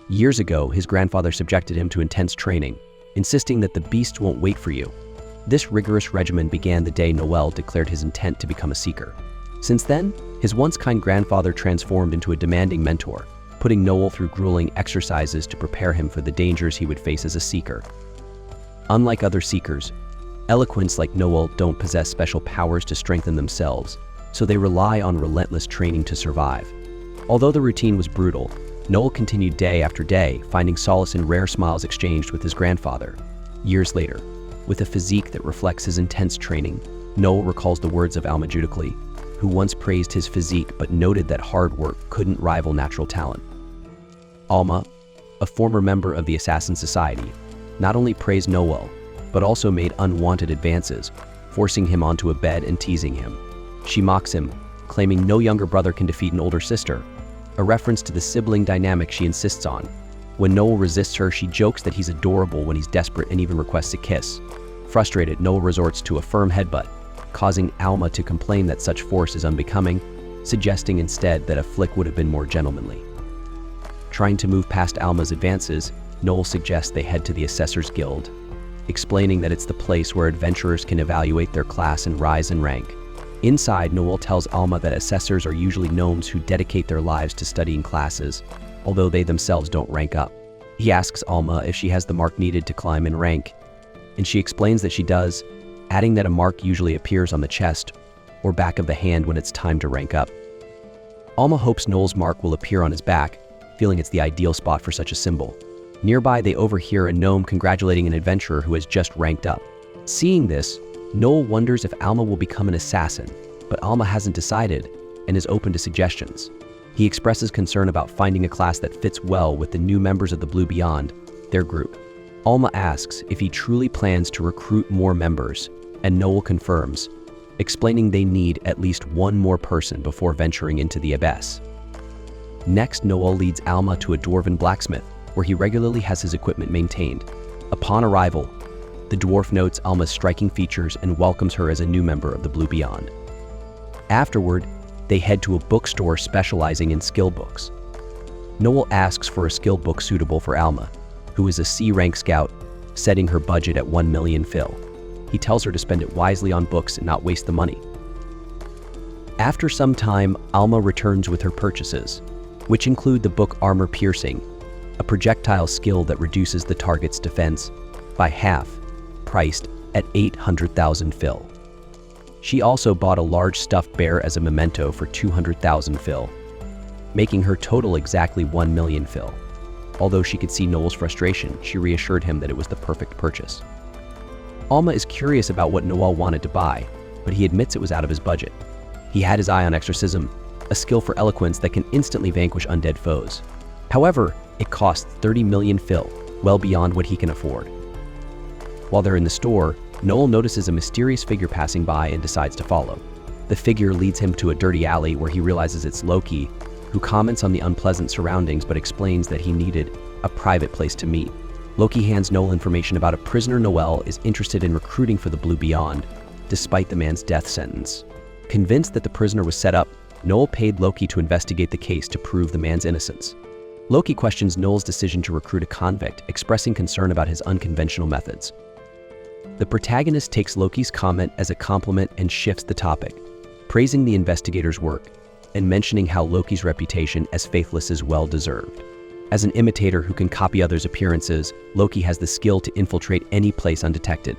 Years ago, his grandfather subjected him to intense training, insisting that the beasts won't wait for you. This rigorous regimen began the day Noelle declared his intent to become a seeker. Since then, his once kind grandfather transformed into a demanding mentor, putting Noelle through grueling exercises to prepare him for the dangers he would face as a seeker. Unlike other seekers, eloquents like Noelle don't possess special powers to strengthen themselves, so they rely on relentless training to survive. Although the routine was brutal, Noelle continued day after day, finding solace in rare smiles exchanged with his grandfather. Years later, with a physique that reflects his intense training, Noelle recalls the words of Alma Judicoli, who once praised his physique but noted that hard work couldn't rival natural talent. Alma, a former member of the Assassin Society, not only praised Noelle, but also made unwanted advances, forcing him onto a bed and teasing him. She mocks him, claiming no younger brother can defeat an older sister, a reference to the sibling dynamic she insists on. When Noelle resists her, she jokes that he's adorable when he's desperate and even requests a kiss. Frustrated, Noelle resorts to a firm headbutt, causing Alma to complain that such force is unbecoming, suggesting instead that a flick would have been more gentlemanly. Trying to move past Alma's advances, Noelle suggests they head to the Assessor's Guild, explaining that it's the place where adventurers can evaluate their class and rise in rank. Inside, Noelle tells Alma that assessors are usually gnomes who dedicate their lives to studying classes, although they themselves don't rank up. He asks Alma if she has the mark needed to climb in rank, and she explains that she does, adding that a mark usually appears on the chest or back of the hand when it's time to rank up. Alma hopes Noelle's mark will appear on his back, feeling it's the ideal spot for such a symbol. Nearby, they overhear a gnome congratulating an adventurer who has just ranked up. Seeing this, Noelle wonders if Alma will become an assassin, but Alma hasn't decided and is open to suggestions. He expresses concern about finding a class that fits well with the new members of the Blue Beyond, their group. Alma asks if he truly plans to recruit more members, and Noel confirms, explaining they need at least one more person before venturing into the abyss. Next, Noel leads Alma to a dwarven blacksmith, where he regularly has his equipment maintained. Upon arrival, the dwarf notes Alma's striking features and welcomes her as a new member of the Blue Beyond. Afterward, they head to a bookstore specializing in skill books. Noel asks for a skill book suitable for Alma, who is a C-rank scout, setting her budget at 1 million fil. He tells her to spend it wisely on books and not waste the money. After some time, Alma returns with her purchases, which include the book Armor Piercing, a projectile skill that reduces the target's defense by half, priced at 800,000 fil. She also bought a large stuffed bear as a memento for 200,000 fil, making her total exactly 1 million fil. Although she could see Noel's frustration, she reassured him that it was the perfect purchase. Alma is curious about what Noel wanted to buy, but he admits it was out of his budget. He had his eye on exorcism, a skill for eloquence that can instantly vanquish undead foes. However, it costs 30 million fil, well beyond what he can afford. While they're in the store, Noel notices a mysterious figure passing by and decides to follow. The figure leads him to a dirty alley where he realizes it's Loki, who comments on the unpleasant surroundings but explains that he needed a private place to meet. Loki hands Noel information about a prisoner Noel is interested in recruiting for the Blue Beyond, despite the man's death sentence. Convinced that the prisoner was set up, Noel paid Loki to investigate the case to prove the man's innocence. Loki questions Noel's decision to recruit a convict, expressing concern about his unconventional methods. The protagonist takes Loki's comment as a compliment and shifts the topic, praising the investigator's work and mentioning how Loki's reputation as faithless is well-deserved. As an imitator who can copy others' appearances, Loki has the skill to infiltrate any place undetected.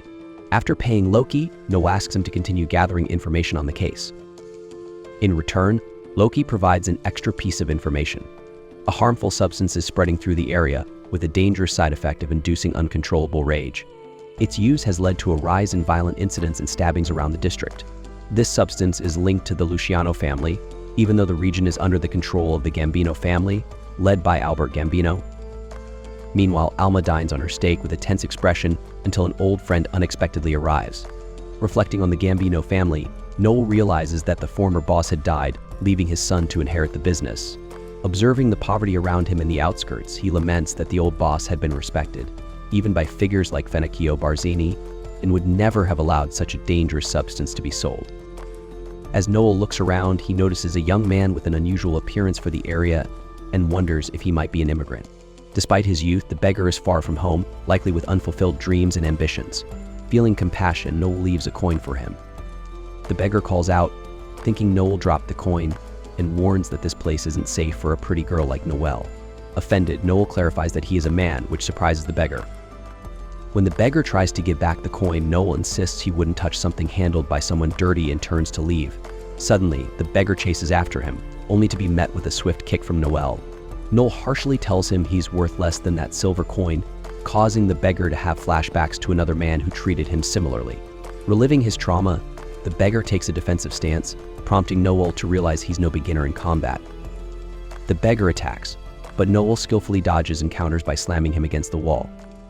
After paying Loki, Noel asks him to continue gathering information on the case. In return, Loki provides an extra piece of information. A harmful substance is spreading through the area with a dangerous side effect of inducing uncontrollable rage. Its use has led to a rise in violent incidents and stabbings around the district. This substance is linked to the Luciano family, even though the region is under the control of the Gambino family, led by Albert Gambino. Meanwhile, Alma dines on her steak with a tense expression until an old friend unexpectedly arrives. Reflecting on the Gambino family, Noel realizes that the former boss had died, leaving his son to inherit the business. Observing the poverty around him in the outskirts, he laments that the old boss had been respected, even by figures like Fenechio Barzini, and would never have allowed such a dangerous substance to be sold. As Noel looks around, he notices a young man with an unusual appearance for the area and wonders if he might be an immigrant. Despite his youth, the beggar is far from home, likely with unfulfilled dreams and ambitions. Feeling compassion, Noel leaves a coin for him. The beggar calls out, thinking Noel dropped the coin, and warns that this place isn't safe for a pretty girl like Noel. Offended, Noel clarifies that he is a man, which surprises the beggar. When the beggar tries to give back the coin, Noel insists he wouldn't touch something handled by someone dirty and turns to leave. Suddenly, the beggar chases after him, only to be met with a swift kick from Noel. Noel harshly tells him he's worth less than that silver coin, causing the beggar to have flashbacks to another man who treated him similarly. Reliving his trauma, the beggar takes a defensive stance, prompting Noel to realize he's no beginner in combat. The beggar attacks, but Noel skillfully dodges and counters by slamming him against the wall.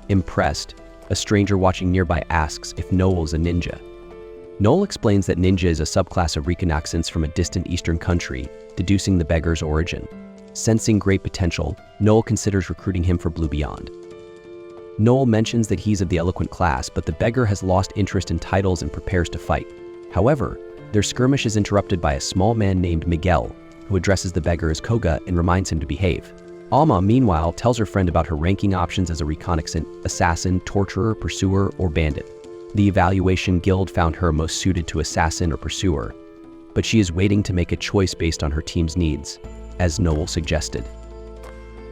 Impressed, a stranger watching nearby asks if Noel's a ninja. Noel explains that ninja is a subclass of reconnaissance from a distant eastern country, deducing the beggar's origin. Sensing great potential, Noel considers recruiting him for Blue Beyond. Noel mentions that he's of the eloquent class, but the beggar has lost interest in titles and prepares to fight. However, their skirmish is interrupted by a small man named Miguel, who addresses the beggar as Koga and reminds him to behave. Alma, meanwhile, tells her friend about her ranking options as a reconnaissant, assassin, torturer, pursuer, or bandit. The evaluation guild found her most suited to assassin or pursuer, but she is waiting to make a choice based on her team's needs, as Noel suggested.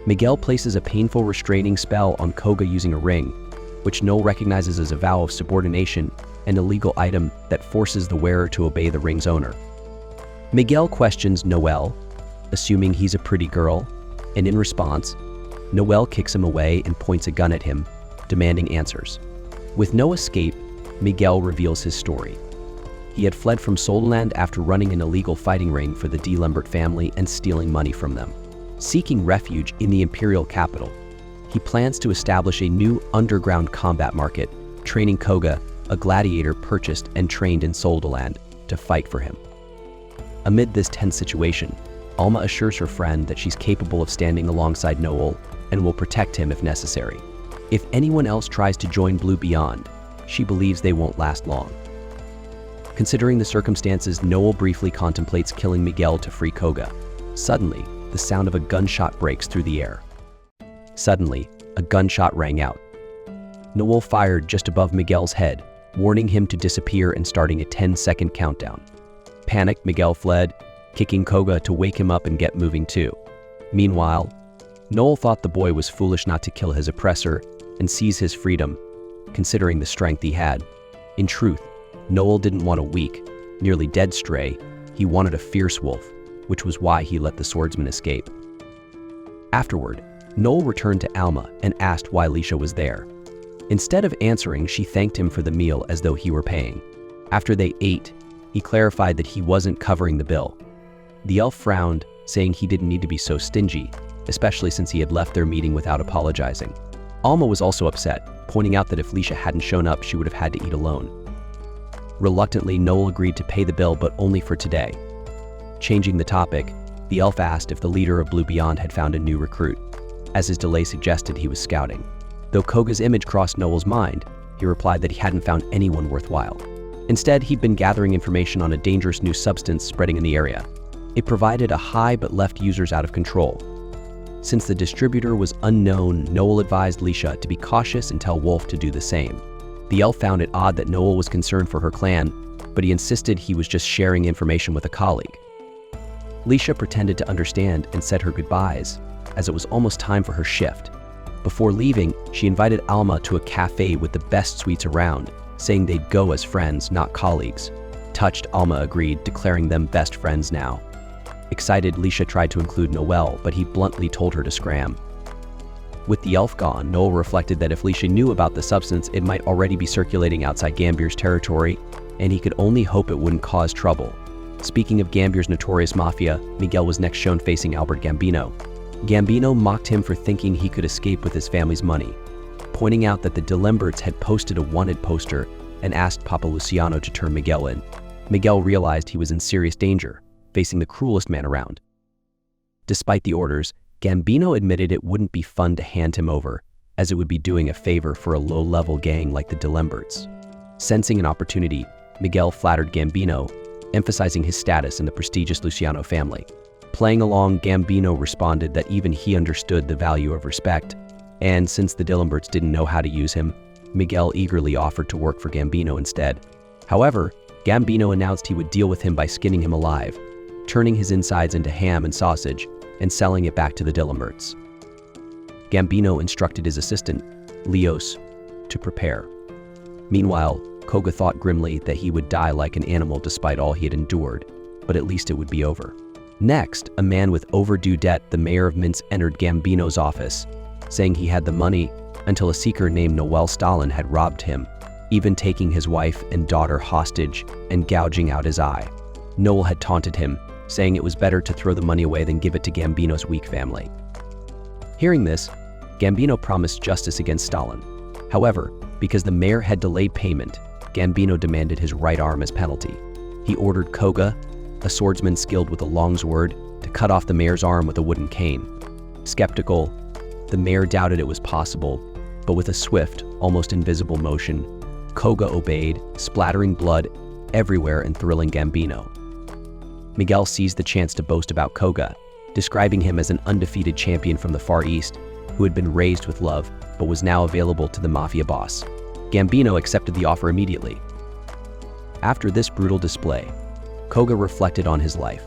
Miguel places a painful restraining spell on Koga using a ring, which Noel recognizes as a vow of subordination, an illegal item that forces the wearer to obey the ring's owner. Miguel questions Noel, assuming he's a pretty girl, and in response, Noel kicks him away and points a gun at him, demanding answers. With no escape, Miguel reveals his story. He had fled from Solland after running an illegal fighting ring for the D'Lembert family and stealing money from them. Seeking refuge in the imperial capital, he plans to establish a new underground combat market, training Koga, a gladiator purchased and trained in Solland, to fight for him. Amid this tense situation, Alma assures her friend that she's capable of standing alongside Noel and will protect him if necessary. If anyone else tries to join Blue Beyond, she believes they won't last long. Considering the circumstances, Noel briefly contemplates killing Miguel to free Koga. Suddenly, the sound of a gunshot breaks through the air. Suddenly, a gunshot rang out. Noel fired just above Miguel's head, warning him to disappear and starting a 10-second countdown. Panicked, Miguel fled, kicking Koga to wake him up and get moving too. Meanwhile, Noel thought the boy was foolish not to kill his oppressor and seize his freedom, considering the strength he had. In truth, Noel didn't want a weak, nearly dead stray, he wanted a fierce wolf, which was why he let the swordsman escape. Afterward, Noel returned to Alma and asked why Lisha was there. Instead of answering, she thanked him for the meal as though he were paying. After they ate, he clarified that he wasn't covering the bill. The elf frowned, saying he didn't need to be so stingy, especially since he had left their meeting without apologizing. Alma was also upset, pointing out that if Lisha hadn't shown up, she would have had to eat alone. Reluctantly, Noel agreed to pay the bill, but only for today. Changing the topic, the elf asked if the leader of Blue Beyond had found a new recruit. As his delay suggested, he was scouting. Though Koga's image crossed Noel's mind, he replied that he hadn't found anyone worthwhile. Instead, he'd been gathering information on a dangerous new substance spreading in the area. It provided a high but left users out of control. Since the distributor was unknown, Noel advised Lisha to be cautious and tell Wolf to do the same. The elf found it odd that Noel was concerned for her clan, but he insisted he was just sharing information with a colleague. Lisha pretended to understand and said her goodbyes, as it was almost time for her shift. Before leaving, she invited Alma to a cafe with the best sweets around, saying they'd go as friends, not colleagues. Touched, Alma agreed, declaring them best friends now. Excited, Lisha tried to include Noel, but he bluntly told her to scram. With the elf gone, Noel reflected that if Lisha knew about the substance, it might already be circulating outside Gambir's territory, and he could only hope it wouldn't cause trouble. Speaking of Gambir's notorious mafia, Miguel was next shown facing Albert Gambino. Gambino mocked him for thinking he could escape with his family's money, pointing out that the D'Lemberts had posted a wanted poster and asked Papa Luciano to turn Miguel in. Miguel realized he was in serious danger, facing the cruelest man around. Despite the orders, Gambino admitted it wouldn't be fun to hand him over, as it would be doing a favor for a low-level gang like the D'Lemberts. Sensing an opportunity, Miguel flattered Gambino, emphasizing his status in the prestigious Luciano family. Playing along, Gambino responded that even he understood the value of respect, and since the D'Lemberts didn't know how to use him, Miguel eagerly offered to work for Gambino instead. However, Gambino announced he would deal with him by skinning him alive, turning his insides into ham and sausage, and selling it back to the D'Lemberts. Gambino instructed his assistant, Leos, to prepare. Meanwhile, Koga thought grimly that he would die like an animal despite all he had endured, but at least it would be over. Next, a man with overdue debt, the mayor of Minsk, entered Gambino's office, saying he had the money until a seeker named Noel Stalin had robbed him, even taking his wife and daughter hostage and gouging out his eye. Noel had taunted him, saying it was better to throw the money away than give it to Gambino's weak family. Hearing this, Gambino promised justice against Stalin. However, because the mayor had delayed payment, Gambino demanded his right arm as penalty. He ordered Koga, a swordsman skilled with a long sword, to cut off the mayor's arm with a wooden cane. Skeptical, the mayor doubted it was possible, but with a swift, almost invisible motion, Koga obeyed, splattering blood everywhere and thrilling Gambino. Miguel seized the chance to boast about Koga, describing him as an undefeated champion from the Far East who had been raised with love but was now available to the mafia boss. Gambino accepted the offer immediately. After this brutal display, Koga reflected on his life.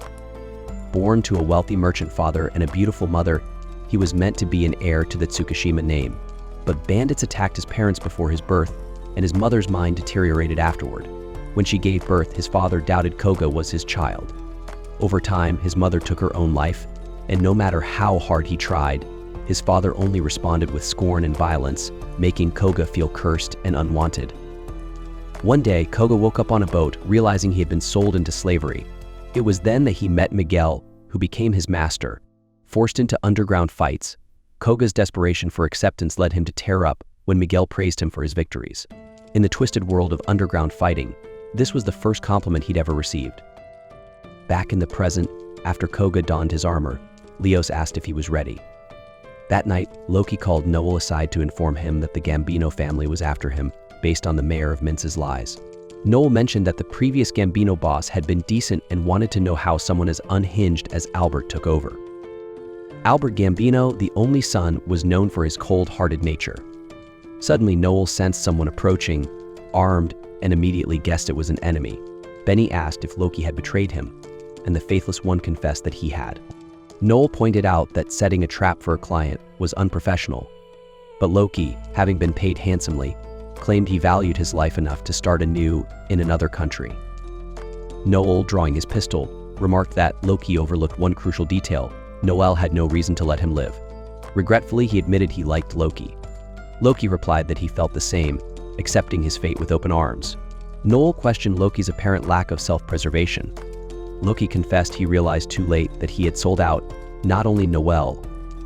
Born to a wealthy merchant father and a beautiful mother, he was meant to be an heir to the Tsukushima name, but bandits attacked his parents before his birth, and his mother's mind deteriorated afterward. When she gave birth, his father doubted Koga was his child. Over time, his mother took her own life, and no matter how hard he tried, his father only responded with scorn and violence, making Koga feel cursed and unwanted. One day, Koga woke up on a boat, realizing he had been sold into slavery. It was then that he met Miguel, who became his master. Forced into underground fights, Koga's desperation for acceptance led him to tear up when Miguel praised him for his victories. In the twisted world of underground fighting, this was the first compliment he'd ever received. Back in the present, after Koga donned his armor, Leos asked if he was ready. That night, Loki called Noel aside to inform him that the Gambino family was after him, based on the mayor of Mince's lies. Noel mentioned that the previous Gambino boss had been decent and wanted to know how someone as unhinged as Albert took over. Albert Gambino, the only son, was known for his cold-hearted nature. Suddenly, Noel sensed someone approaching, armed, and immediately guessed it was an enemy. Benny asked if Loki had betrayed him, and the faithless one confessed that he had. Noel pointed out that setting a trap for a client was unprofessional, but Loki, having been paid handsomely, claimed he valued his life enough to start anew in another country. Noel, drawing his pistol, remarked that Loki overlooked one crucial detail: Noel had no reason to let him live. Regretfully, he admitted he liked Loki. Loki replied that he felt the same, accepting his fate with open arms. Noel questioned Loki's apparent lack of self-preservation. Loki confessed he realized too late that he had sold out not only Noel,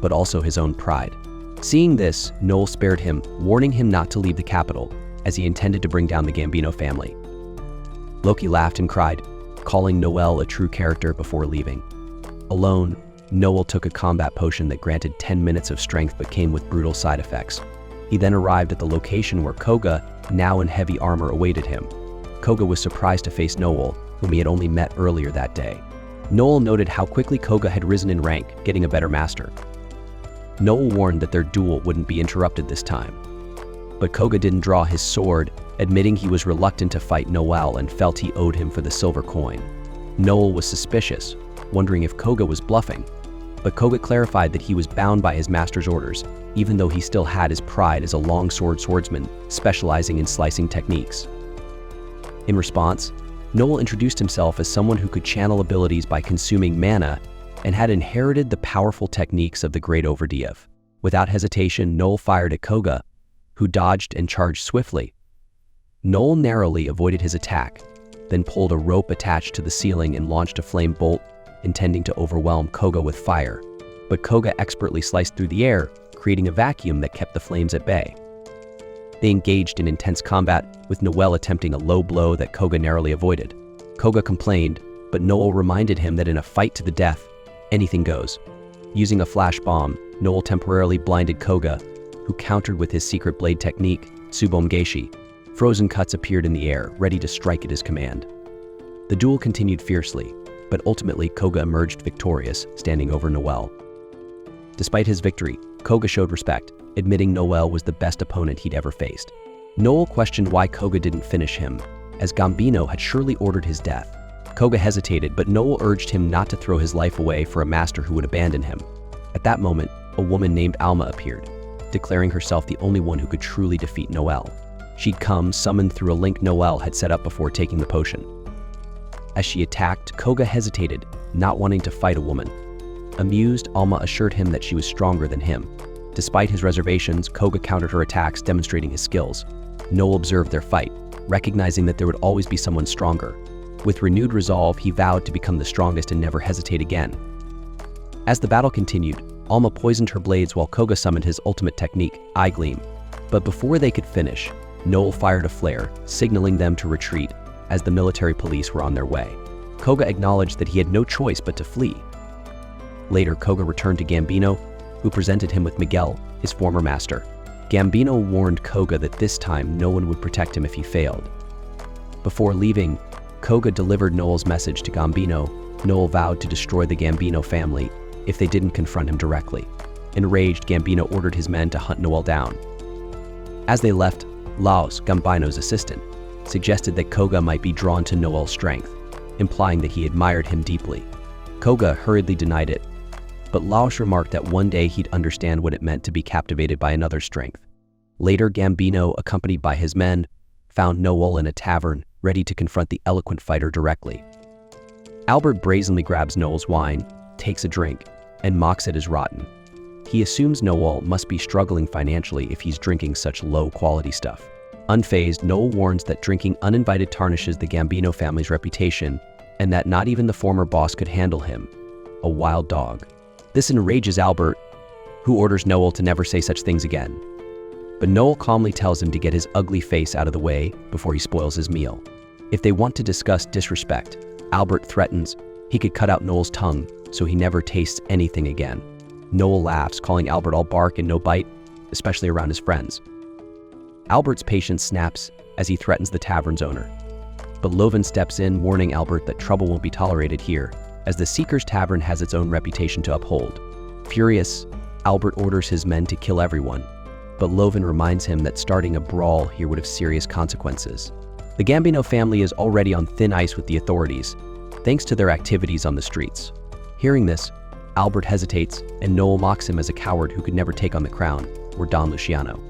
but also his own pride. Seeing this, Noel spared him, warning him not to leave the capital, as he intended to bring down the Gambino family. Loki laughed and cried, calling Noel a true character before leaving. Alone, Noel took a combat potion that granted 10 minutes of strength but came with brutal side effects. He then arrived at the location where Koga, now in heavy armor, awaited him. Koga was surprised to face Noel, whom he had only met earlier that day. Noel noted how quickly Koga had risen in rank, getting a better master. Noel warned that their duel wouldn't be interrupted this time. But Koga didn't draw his sword, admitting he was reluctant to fight Noel and felt he owed him for the silver coin. Noel was suspicious, wondering if Koga was bluffing. But Koga clarified that he was bound by his master's orders, even though he still had his pride as a longsword swordsman, specializing in slicing techniques. In response, Noel introduced himself as someone who could channel abilities by consuming mana and had inherited the powerful techniques of the great Overdiev. Without hesitation, Noel fired at Koga, who dodged and charged swiftly. Noel narrowly avoided his attack, then pulled a rope attached to the ceiling and launched a flame bolt, intending to overwhelm Koga with fire. But Koga expertly sliced through the air, creating a vacuum that kept the flames at bay. They engaged in intense combat, with Noel attempting a low blow that Koga narrowly avoided. Koga complained, but Noel reminded him that in a fight to the death, anything goes. Using a flash bomb, Noel temporarily blinded Koga, who countered with his secret blade technique, Tsubomgeshi. Frozen cuts appeared in the air, ready to strike at his command. The duel continued fiercely, but ultimately Koga emerged victorious, standing over Noel. Despite his victory, Koga showed respect, admitting Noel was the best opponent he'd ever faced. Noel questioned why Koga didn't finish him, as Gambino had surely ordered his death. Koga hesitated, but Noel urged him not to throw his life away for a master who would abandon him. At that moment, a woman named Alma appeared, declaring herself the only one who could truly defeat Noel. She'd come summoned through a link Noel had set up before taking the potion. As she attacked, Koga hesitated, not wanting to fight a woman. Amused, Alma assured him that she was stronger than him. Despite his reservations, Koga countered her attacks, demonstrating his skills. Noel observed their fight, recognizing that there would always be someone stronger. With renewed resolve, he vowed to become the strongest and never hesitate again. As the battle continued, Alma poisoned her blades while Koga summoned his ultimate technique, Eye Gleam. But before they could finish, Noel fired a flare, signaling them to retreat, as the military police were on their way. Koga acknowledged that he had no choice but to flee. Later, Koga returned to Gambino, who presented him with Miguel, his former master. Gambino warned Koga that this time no one would protect him if he failed. Before leaving, Koga delivered Noel's message to Gambino. Noel vowed to destroy the Gambino family if they didn't confront him directly. Enraged, Gambino ordered his men to hunt Noel down. As they left, Laos, Gambino's assistant, suggested that Koga might be drawn to Noel's strength, implying that he admired him deeply. Koga hurriedly denied it, but Laos remarked that one day he'd understand what it meant to be captivated by another's strength. Later, Gambino, accompanied by his men, found Noel in a tavern, ready to confront the eloquent fighter directly. Albert brazenly grabs Noel's wine, takes a drink, and mocks it as rotten. He assumes Noel must be struggling financially if he's drinking such low-quality stuff. Unfazed, Noel warns that drinking uninvited tarnishes the Gambino family's reputation and that not even the former boss could handle him, a wild dog. This enrages Albert, who orders Noel to never say such things again. But Noel calmly tells him to get his ugly face out of the way before he spoils his meal. If they want to discuss disrespect, Albert threatens he could cut out Noel's tongue so he never tastes anything again. Noel laughs, calling Albert all bark and no bite, especially around his friends. Albert's patience snaps as he threatens the tavern's owner. But Loven steps in, warning Albert that trouble won't be tolerated here, as the Seeker's Tavern has its own reputation to uphold. Furious, Albert orders his men to kill everyone, but Loven reminds him that starting a brawl here would have serious consequences. The Gambino family is already on thin ice with the authorities, thanks to their activities on the streets. Hearing this, Albert hesitates, and Noel mocks him as a coward who could never take on the crown, or Don Luciano.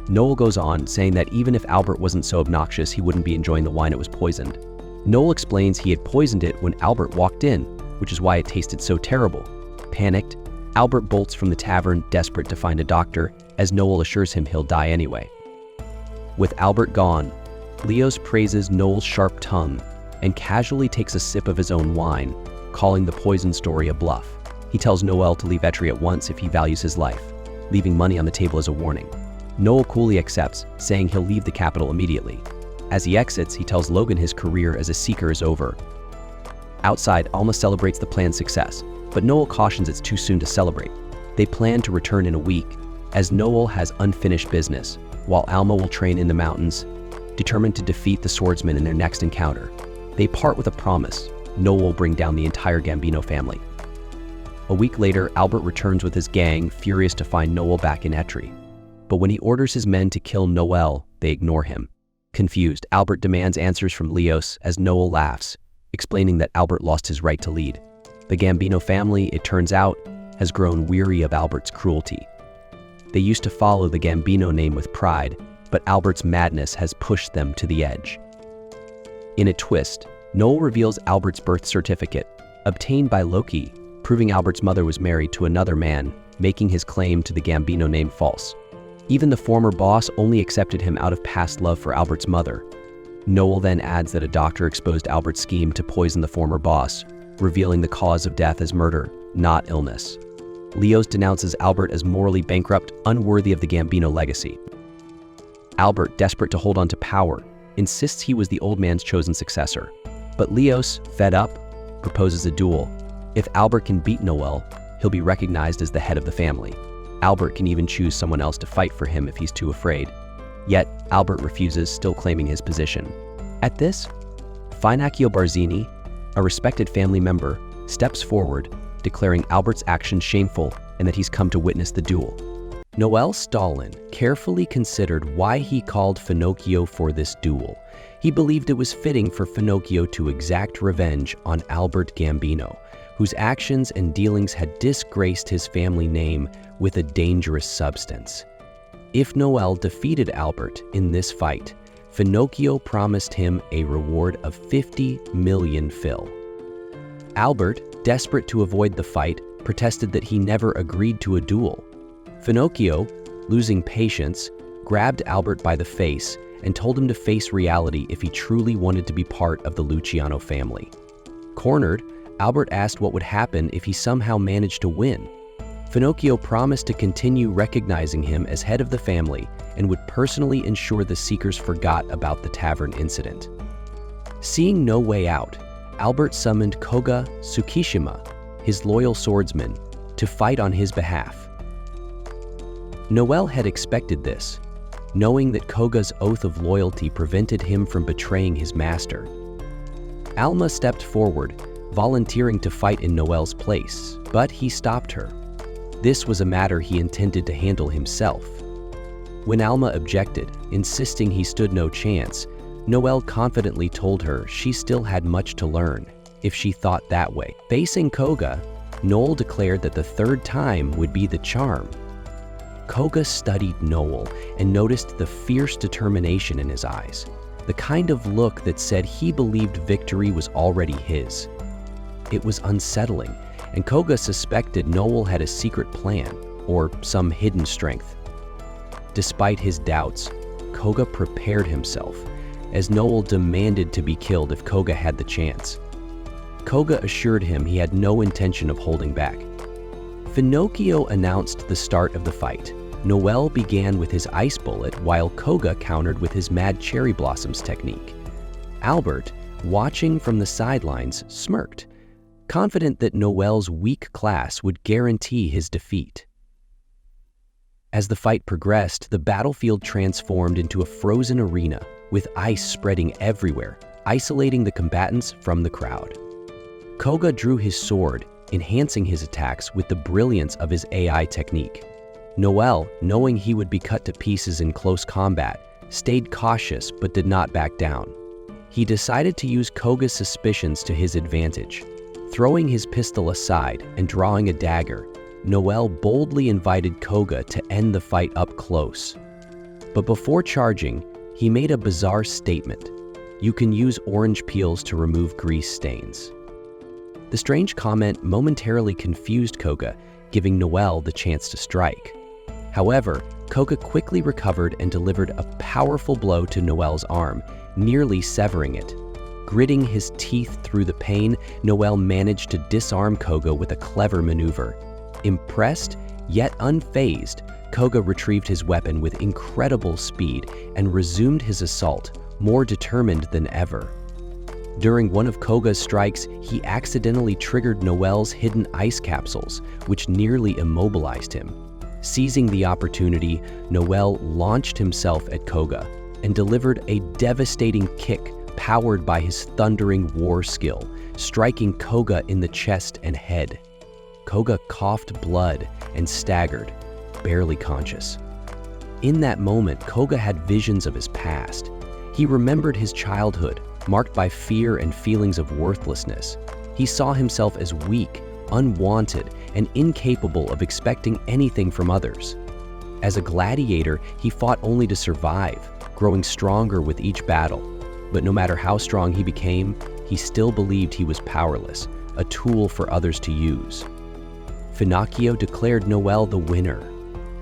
Noel goes on, saying that even if Albert wasn't so obnoxious, he wouldn't be enjoying the wine it was poisoned. Noel explains he had poisoned it when Albert walked in, which is why it tasted so terrible. Panicked, Albert bolts from the tavern, desperate to find a doctor, as Noel assures him he'll die anyway. With Albert gone, Leos praises Noel's sharp tongue and casually takes a sip of his own wine, calling the poison story a bluff. He tells Noel to leave Etri at once if he values his life, leaving money on the table as a warning. Noel coolly accepts, saying he'll leave the capital immediately. As he exits, he tells Logan his career as a seeker is over. Outside, Alma celebrates the plan's success, but Noel cautions it's too soon to celebrate. They plan to return in a week, as Noel has unfinished business, while Alma will train in the mountains, determined to defeat the swordsman in their next encounter. They part with a promise: Noel will bring down the entire Gambino family. A week later, Albert returns with his gang, furious to find Noel back in Etri. But when he orders his men to kill Noel, they ignore him. Confused, Albert demands answers from Leos as Noel laughs, explaining that Albert lost his right to lead. The Gambino family, it turns out, has grown weary of Albert's cruelty. They used to follow the Gambino name with pride, but Albert's madness has pushed them to the edge. In a twist, Noel reveals Albert's birth certificate, obtained by Loki, proving Albert's mother was married to another man, making his claim to the Gambino name false. Even the former boss only accepted him out of past love for Albert's mother. Noel then adds that a doctor exposed Albert's scheme to poison the former boss, revealing the cause of death as murder, not illness. Leos denounces Albert as morally bankrupt, unworthy of the Gambino legacy. Albert, desperate to hold on to power, insists he was the old man's chosen successor. But Leos, fed up, proposes a duel. If Albert can beat Noel, he'll be recognized as the head of the family. Albert can even choose someone else to fight for him if he's too afraid. Yet, Albert refuses, still claiming his position. At this, Finacchio Barzini, a respected family member, steps forward, declaring Albert's actions shameful and that he's come to witness the duel. Noel Stalin carefully considered why he called Finocchio for this duel. He believed it was fitting for Finocchio to exact revenge on Albert Gambino, whose actions and dealings had disgraced his family name with a dangerous substance. If Noel defeated Albert in this fight, Finocchio promised him a reward of 50 million fil. Albert, desperate to avoid the fight, protested that he never agreed to a duel. Finocchio, losing patience, grabbed Albert by the face and told him to face reality if he truly wanted to be part of the Luciano family. Cornered, Albert asked what would happen if he somehow managed to win. Finocchio promised to continue recognizing him as head of the family and would personally ensure the Seekers forgot about the tavern incident. Seeing no way out, Albert summoned Koga Tsukishima, his loyal swordsman, to fight on his behalf. Noel had expected this, knowing that Koga's oath of loyalty prevented him from betraying his master. Alma stepped forward, volunteering to fight in Noel's place, but he stopped her. This was a matter he intended to handle himself. When Alma objected, insisting he stood no chance, Noel confidently told her she still had much to learn, if she thought that way. Facing Koga, Noel declared that the third time would be the charm. Koga studied Noel and noticed the fierce determination in his eyes, the kind of look that said he believed victory was already his. It was unsettling, and Koga suspected Noel had a secret plan, or some hidden strength. Despite his doubts, Koga prepared himself, as Noel demanded to be killed if Koga had the chance. Koga assured him he had no intention of holding back. Pinocchio announced the start of the fight. Noel began with his ice bullet while Koga countered with his mad cherry blossoms technique. Albert, watching from the sidelines, smirked, confident that Noel's weak class would guarantee his defeat. As the fight progressed, the battlefield transformed into a frozen arena with ice spreading everywhere, isolating the combatants from the crowd. Koga drew his sword, enhancing his attacks with the brilliance of his AI technique. Noel, knowing he would be cut to pieces in close combat, stayed cautious but did not back down. He decided to use Koga's suspicions to his advantage. Throwing his pistol aside and drawing a dagger, Noel boldly invited Koga to end the fight up close. But before charging, he made a bizarre statement. "You can use orange peels to remove grease stains." The strange comment momentarily confused Koga, giving Noel the chance to strike. However, Koga quickly recovered and delivered a powerful blow to Noel's arm, nearly severing it. Gritting his teeth through the pain, Noel managed to disarm Koga with a clever maneuver. Impressed, yet unfazed, Koga retrieved his weapon with incredible speed and resumed his assault, more determined than ever. During one of Koga's strikes, he accidentally triggered Noel's hidden ice capsules, which nearly immobilized him. Seizing the opportunity, Noel launched himself at Koga and delivered a devastating kick powered by his thundering war skill, striking Koga in the chest and head. Koga coughed blood and staggered, barely conscious. In that moment, Koga had visions of his past. He remembered his childhood, marked by fear and feelings of worthlessness. He saw himself as weak, unwanted, and incapable of expecting anything from others. As a gladiator, he fought only to survive, growing stronger with each battle. But no matter how strong he became, he still believed he was powerless, a tool for others to use. Pinocchio declared Noel the winner.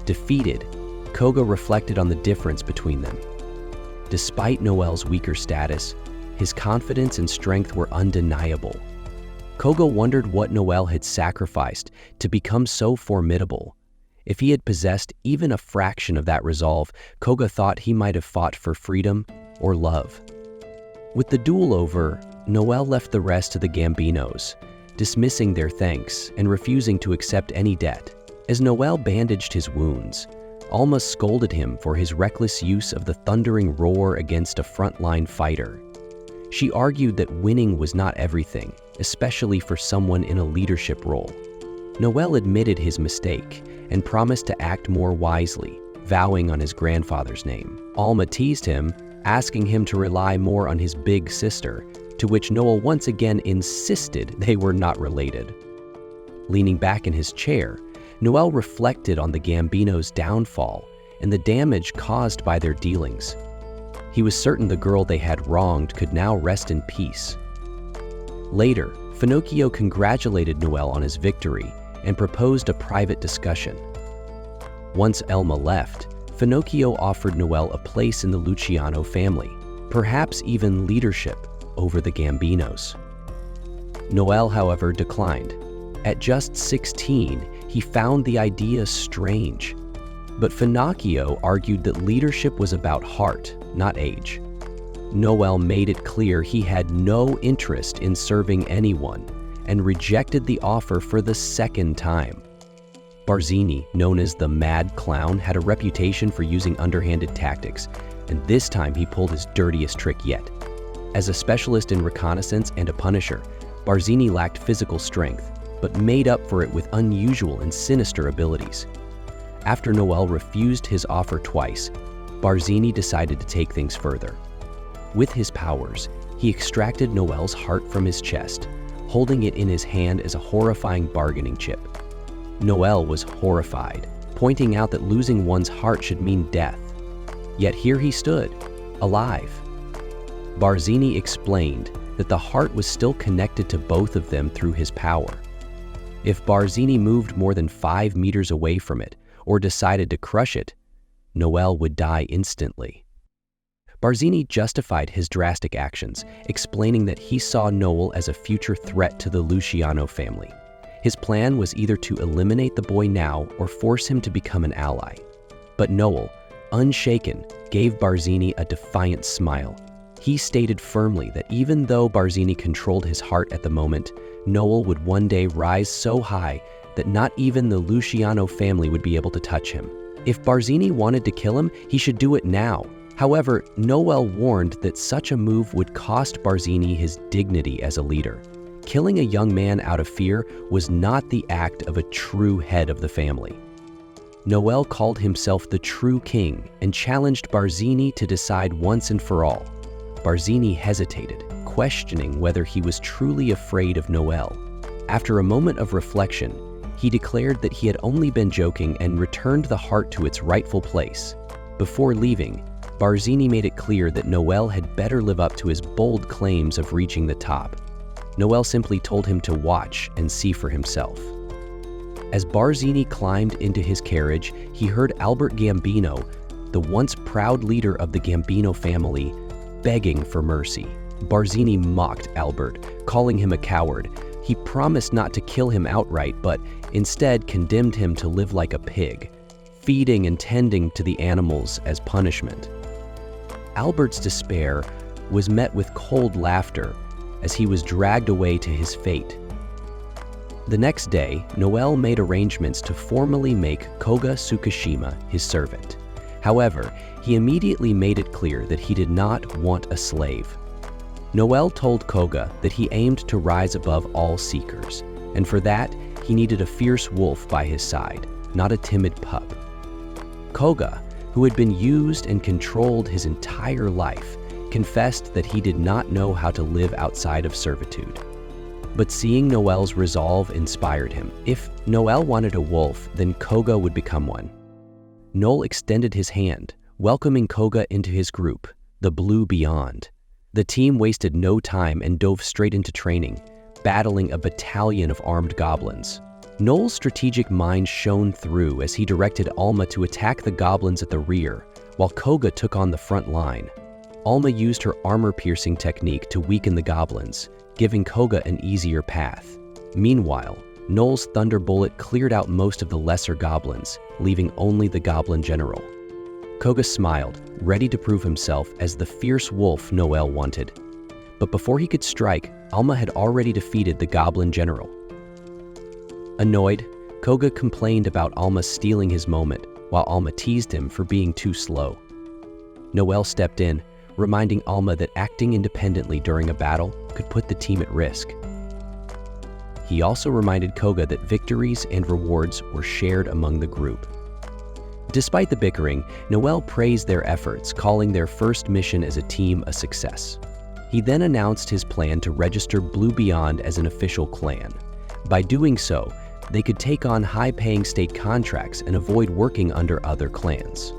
Defeated, Koga reflected on the difference between them. Despite Noel's weaker status, his confidence and strength were undeniable. Koga wondered what Noel had sacrificed to become so formidable. If he had possessed even a fraction of that resolve, Koga thought he might have fought for freedom or love. With the duel over, Noel left the rest to the Gambinos, dismissing their thanks and refusing to accept any debt. As Noel bandaged his wounds, Alma scolded him for his reckless use of the thundering roar against a frontline fighter. She argued that winning was not everything, especially for someone in a leadership role. Noel admitted his mistake and promised to act more wisely, vowing on his grandfather's name. Alma teased him, asking him to rely more on his big sister, to which Noel once again insisted they were not related. Leaning back in his chair, Noel reflected on the Gambino's downfall and the damage caused by their dealings. He was certain the girl they had wronged could now rest in peace. Later, Pinocchio congratulated Noel on his victory and proposed a private discussion. Once Elma left, Pinocchio offered Noel a place in the Luciano family, perhaps even leadership over the Gambinos. Noel, however, declined. At just 16, he found the idea strange. But Pinocchio argued that leadership was about heart, not age. Noel made it clear he had no interest in serving anyone and rejected the offer for the second time. Barzini, known as the Mad Clown, had a reputation for using underhanded tactics, and this time he pulled his dirtiest trick yet. As a specialist in reconnaissance and a punisher, Barzini lacked physical strength, but made up for it with unusual and sinister abilities. After Noel refused his offer twice, Barzini decided to take things further. With his powers, he extracted Noel's heart from his chest, holding it in his hand as a horrifying bargaining chip. Noel was horrified, pointing out that losing one's heart should mean death. Yet here he stood, alive. Barzini explained that the heart was still connected to both of them through his power. If Barzini moved more than 5 meters away from it or decided to crush it, Noel would die instantly. Barzini justified his drastic actions, explaining that he saw Noel as a future threat to the Luciano family. His plan was either to eliminate the boy now or force him to become an ally. But Noel, unshaken, gave Barzini a defiant smile. He stated firmly that even though Barzini controlled his heart at the moment, Noel would one day rise so high that not even the Luciano family would be able to touch him. If Barzini wanted to kill him, he should do it now. However, Noel warned that such a move would cost Barzini his dignity as a leader. Killing a young man out of fear was not the act of a true head of the family. Noel called himself the true king and challenged Barzini to decide once and for all. Barzini hesitated, questioning whether he was truly afraid of Noel. After a moment of reflection, he declared that he had only been joking and returned the heart to its rightful place. Before leaving, Barzini made it clear that Noel had better live up to his bold claims of reaching the top. Noel simply told him to watch and see for himself. As Barzini climbed into his carriage, he heard Albert Gambino, the once proud leader of the Gambino family, begging for mercy. Barzini mocked Albert, calling him a coward. He promised not to kill him outright, but instead condemned him to live like a pig, feeding and tending to the animals as punishment. Albert's despair was met with cold laughter as he was dragged away to his fate. The next day, Noel made arrangements to formally make Koga Tsukishima his servant. However, he immediately made it clear that he did not want a slave. Noel told Koga that he aimed to rise above all seekers, and for that, he needed a fierce wolf by his side, not a timid pup. Koga, who had been used and controlled his entire life, confessed that he did not know how to live outside of servitude. But seeing Noel's resolve inspired him. If Noel wanted a wolf, then Koga would become one. Noel extended his hand, welcoming Koga into his group, the Blue Beyond. The team wasted no time and dove straight into training, battling a battalion of armed goblins. Noel's strategic mind shone through as he directed Alma to attack the goblins at the rear, while Koga took on the front line. Alma used her armor-piercing technique to weaken the goblins, giving Koga an easier path. Meanwhile, Noel's thunderbolt cleared out most of the lesser goblins, leaving only the goblin general. Koga smiled, ready to prove himself as the fierce wolf Noel wanted. But before he could strike, Alma had already defeated the goblin general. Annoyed, Koga complained about Alma stealing his moment, while Alma teased him for being too slow. Noel stepped in, reminding Alma that acting independently during a battle could put the team at risk. He also reminded Koga that victories and rewards were shared among the group. Despite the bickering, Noel praised their efforts, calling their first mission as a team a success. He then announced his plan to register Blue Beyond as an official clan. By doing so, they could take on high-paying state contracts and avoid working under other clans.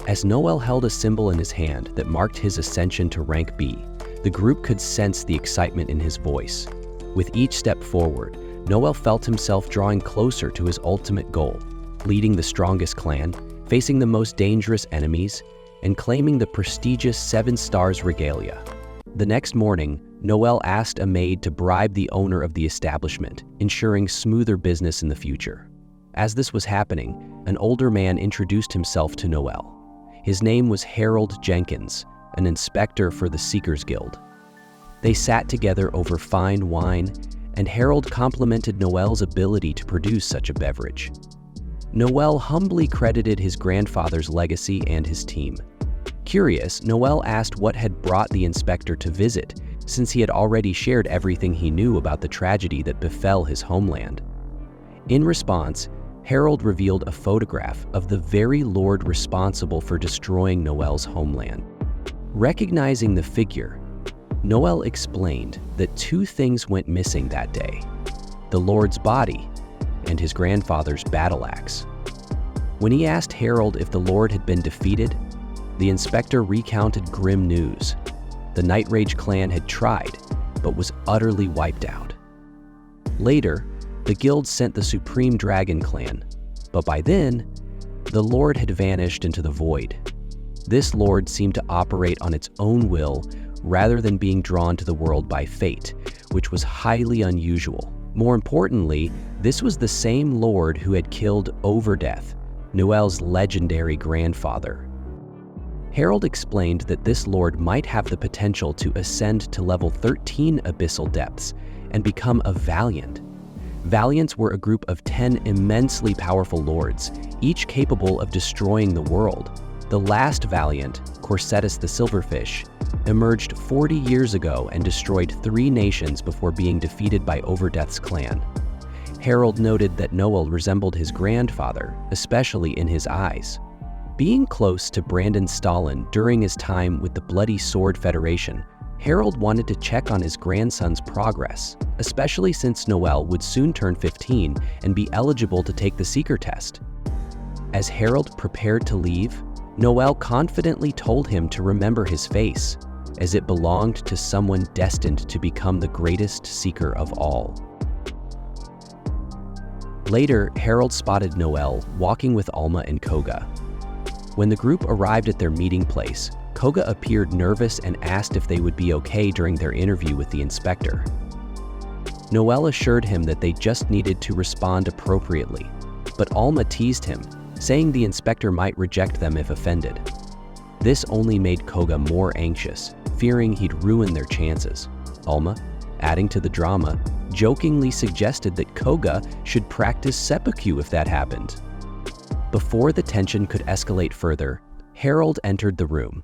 As Noel held a symbol in his hand that marked his ascension to rank B, the group could sense the excitement in his voice. With each step forward, Noel felt himself drawing closer to his ultimate goal, leading the strongest clan, facing the most dangerous enemies, and claiming the prestigious 7 Stars regalia. The next morning, Noel asked a maid to bribe the owner of the establishment, ensuring smoother business in the future. As this was happening, an older man introduced himself to Noel. His name was Harold Jenkins, an inspector for the Seekers Guild. They sat together over fine wine, and Harold complimented Noel's ability to produce such a beverage. Noel humbly credited his grandfather's legacy and his team. Curious, Noel asked what had brought the inspector to visit, since he had already shared everything he knew about the tragedy that befell his homeland. In response, Harold revealed a photograph of the very lord responsible for destroying Noel's homeland. Recognizing the figure, Noel explained that 2 things went missing that day: the lord's body and his grandfather's battle axe. When he asked Harold if the lord had been defeated, the inspector recounted grim news. The Night Rage clan had tried, but was utterly wiped out. Later, the guild sent the Supreme Dragon clan, but by then, the lord had vanished into the void. This lord seemed to operate on its own will rather than being drawn to the world by fate, which was highly unusual. More importantly, this was the same lord who had killed Overdeath, Noel's legendary grandfather. Harold explained that this lord might have the potential to ascend to level 13 abyssal depths and become a Valiant. Valiants were a group of 10 immensely powerful lords, each capable of destroying the world. The last Valiant, Corsetus the Silverfish, emerged 40 years ago and destroyed 3 nations before being defeated by Overdeath's clan. Harold noted that Noel resembled his grandfather, especially in his eyes. Being close to Brandon Stalin during his time with the Bloody Sword Federation, Harold wanted to check on his grandson's progress, especially since Noel would soon turn 15 and be eligible to take the Seeker test. As Harold prepared to leave, Noel confidently told him to remember his face, as it belonged to someone destined to become the greatest Seeker of all. Later, Harold spotted Noel walking with Alma and Koga. When the group arrived at their meeting place, Koga appeared nervous and asked if they would be okay during their interview with the inspector. Noel assured him that they just needed to respond appropriately, but Alma teased him, saying the inspector might reject them if offended. This only made Koga more anxious, fearing he'd ruin their chances. Alma, adding to the drama, jokingly suggested that Koga should practice seppuku if that happened. Before the tension could escalate further, Harold entered the room.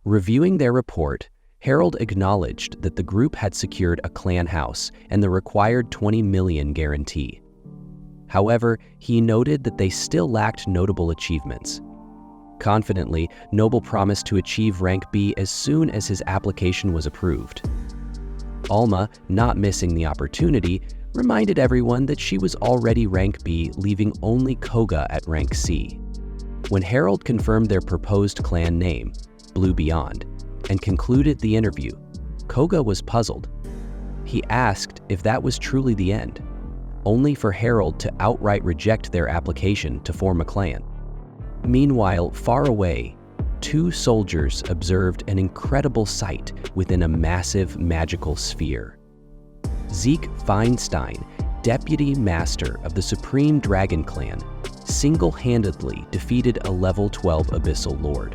Reviewing their report, Harold acknowledged that the group had secured a clan house and the required 20 million guarantee. However, he noted that they still lacked notable achievements. Confidently, Noble promised to achieve rank B as soon as his application was approved. Alma, not missing the opportunity, reminded everyone that she was already rank B, leaving only Koga at rank C. When Harold confirmed their proposed clan name, Blue Beyond, and concluded the interview, Koga was puzzled. He asked if that was truly the end, only for Harold to outright reject their application to form a clan. Meanwhile, far away, 2 soldiers observed an incredible sight within a massive magical sphere. Zeke Feinstein, deputy master of the Supreme Dragon Clan, single-handedly defeated a level 12 abyssal lord.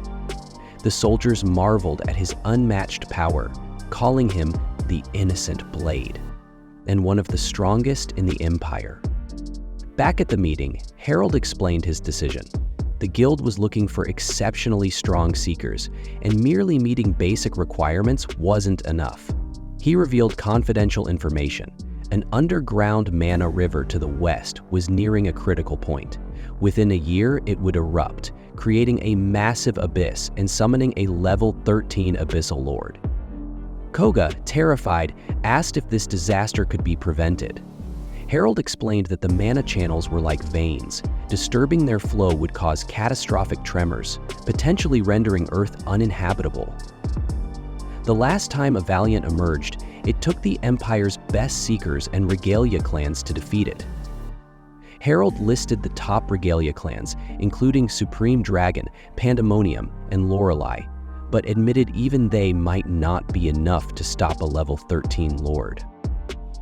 The soldiers marveled at his unmatched power, calling him the Innocent Blade, and one of the strongest in the Empire. Back at the meeting, Harold explained his decision. The guild was looking for exceptionally strong seekers, and merely meeting basic requirements wasn't enough. He revealed confidential information. An underground mana river to the west was nearing a critical point. Within a year, it would erupt, creating a massive abyss and summoning a level 13 abyssal lord. Koga, terrified, asked if this disaster could be prevented. Harold explained that the mana channels were like veins. Disturbing their flow would cause catastrophic tremors, potentially rendering Earth uninhabitable. The last time a Valiant emerged, it took the Empire's best Seekers and Regalia clans to defeat it. Harold listed the top Regalia clans, including Supreme Dragon, Pandemonium, and Lorelei, but admitted even they might not be enough to stop a level 13 lord.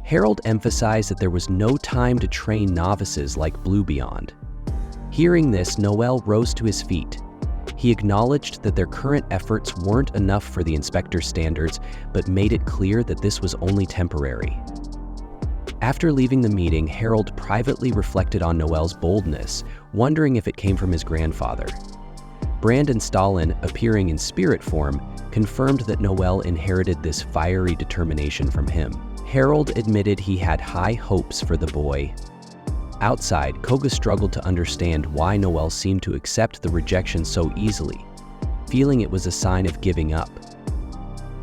Harold emphasized that there was no time to train novices like Blue Beyond. Hearing this, Noel rose to his feet. He acknowledged that their current efforts weren't enough for the inspector's standards, but made it clear that this was only temporary. After leaving the meeting, Harold privately reflected on Noel's boldness, wondering if it came from his grandfather. Brandon Stalin, appearing in spirit form, confirmed that Noel inherited this fiery determination from him. Harold admitted he had high hopes for the boy. Outside, Koga struggled to understand why Noel seemed to accept the rejection so easily, feeling it was a sign of giving up.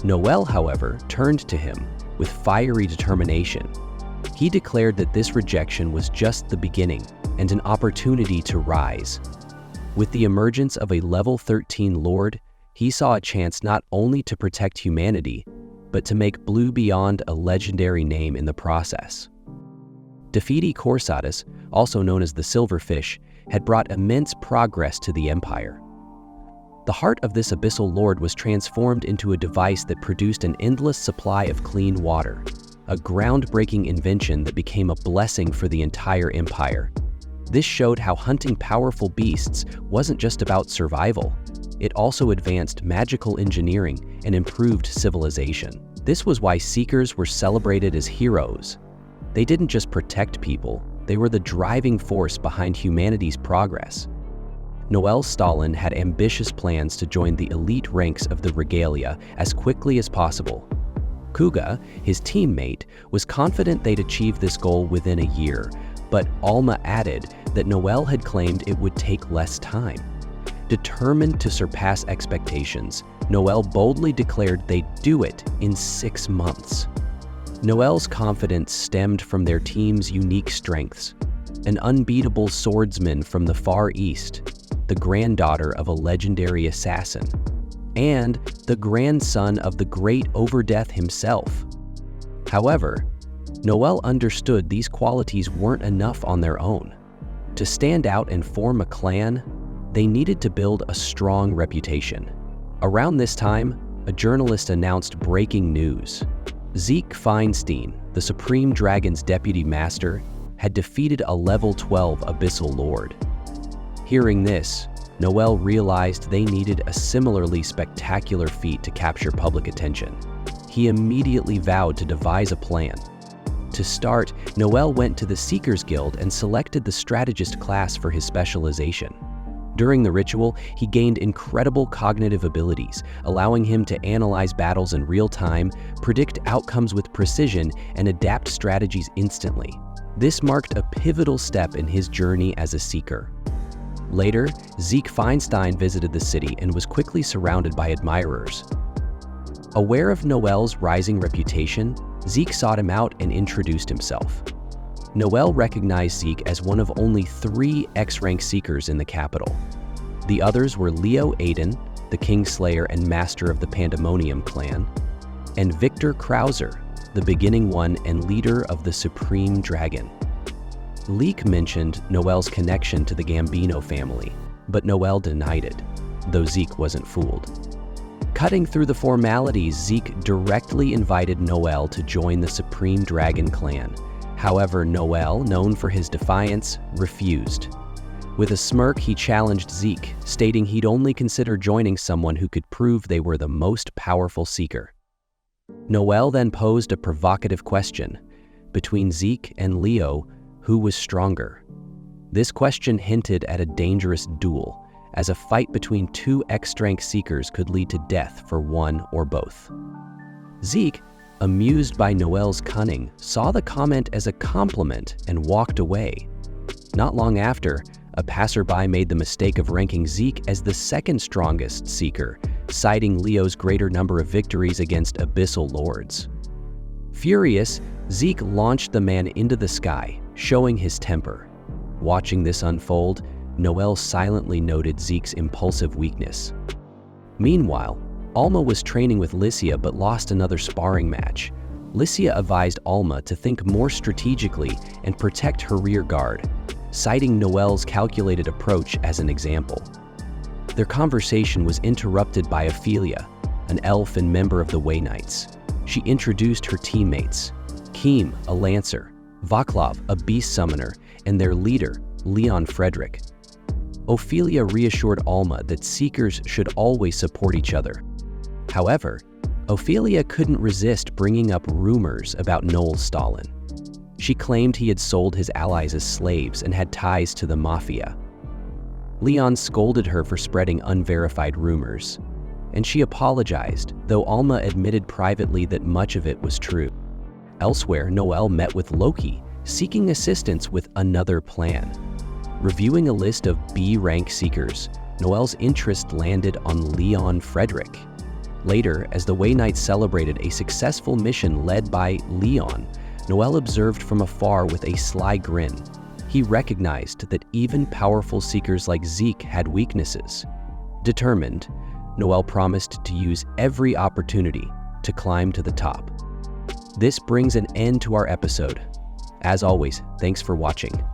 Noel, however, turned to him with fiery determination. He declared that this rejection was just the beginning and an opportunity to rise. With the emergence of a level 13 lord, he saw a chance not only to protect humanity, but to make Blue Beyond a legendary name in the process. Defeating Corsetus, also known as the Silverfish, had brought immense progress to the Empire. The heart of this abyssal lord was transformed into a device that produced an endless supply of clean water, a groundbreaking invention that became a blessing for the entire empire. This showed how hunting powerful beasts wasn't just about survival. It also advanced magical engineering and improved civilization. This was why Seekers were celebrated as heroes. They didn't just protect people, they were the driving force behind humanity's progress. Noel Stalin had ambitious plans to join the elite ranks of the Regalia as quickly as possible. Kuga, his teammate, was confident they'd achieve this goal within a year, but Alma added that Noel had claimed it would take less time. Determined to surpass expectations, Noel boldly declared they'd do it in 6 months. Noel's confidence stemmed from their team's unique strengths: an unbeatable swordsman from the Far East, the granddaughter of a legendary assassin, and the grandson of the great Overdeath himself. However, Noel understood these qualities weren't enough on their own. To stand out and form a clan, they needed to build a strong reputation. Around this time, a journalist announced breaking news. Zeke Feinstein, the Supreme Dragon's deputy master, had defeated a level 12 abyssal lord. Hearing this, Noel realized they needed a similarly spectacular feat to capture public attention. He immediately vowed to devise a plan. To start, Noel went to the Seekers Guild and selected the strategist class for his specialization. During the ritual, he gained incredible cognitive abilities, allowing him to analyze battles in real time, predict outcomes with precision, and adapt strategies instantly. This marked a pivotal step in his journey as a seeker. Later, Zeke Feinstein visited the city and was quickly surrounded by admirers. Aware of Noel's rising reputation, Zeke sought him out and introduced himself. Noel recognized Zeke as one of only 3 X-rank Seekers in the capital. The others were Leo Aiden, the Kingslayer and master of the Pandemonium clan, and Victor Krauser, the beginning one and leader of the Supreme Dragon. Leek mentioned Noel's connection to the Gambino family, but Noel denied it, though Zeke wasn't fooled. Cutting through the formalities, Zeke directly invited Noel to join the Supreme Dragon clan. However, Noel, known for his defiance, refused. With a smirk, he challenged Zeke, stating he'd only consider joining someone who could prove they were the most powerful seeker. Noel then posed a provocative question. Between Zeke and Leo, who was stronger? This question hinted at a dangerous duel, as a fight between 2 X-rank seekers could lead to death for one or both. Zeke, amused by Noel's cunning, saw the comment as a compliment and walked away. Not long after, a passerby made the mistake of ranking Zeke as the second strongest seeker, citing Leo's greater number of victories against abyssal lords. Furious, Zeke launched the man into the sky, showing his temper. Watching this unfold, Noel silently noted Zeke's impulsive weakness. Meanwhile, Alma was training with Lycia but lost another sparring match. Lycia advised Alma to think more strategically and protect her rear guard, citing Noel's calculated approach as an example. Their conversation was interrupted by Ophelia, an elf and member of the Way Knights. She introduced her teammates: Keem, a lancer, Vaclav, a beast summoner, and their leader, Leon Frederick. Ophelia reassured Alma that seekers should always support each other. However, Ophelia couldn't resist bringing up rumors about Noel Stalin. She claimed he had sold his allies as slaves and had ties to the mafia. Leon scolded her for spreading unverified rumors, and she apologized, though Alma admitted privately that much of it was true. Elsewhere, Noel met with Loki, seeking assistance with another plan. Reviewing a list of B-rank seekers, Noel's interest landed on Leon Frederick. Later, as the Way Knights celebrated a successful mission led by Leon, Noel observed from afar with a sly grin. He recognized that even powerful seekers like Zeke had weaknesses. Determined, Noel promised to use every opportunity to climb to the top. This brings an end to our episode. As always, thanks for watching.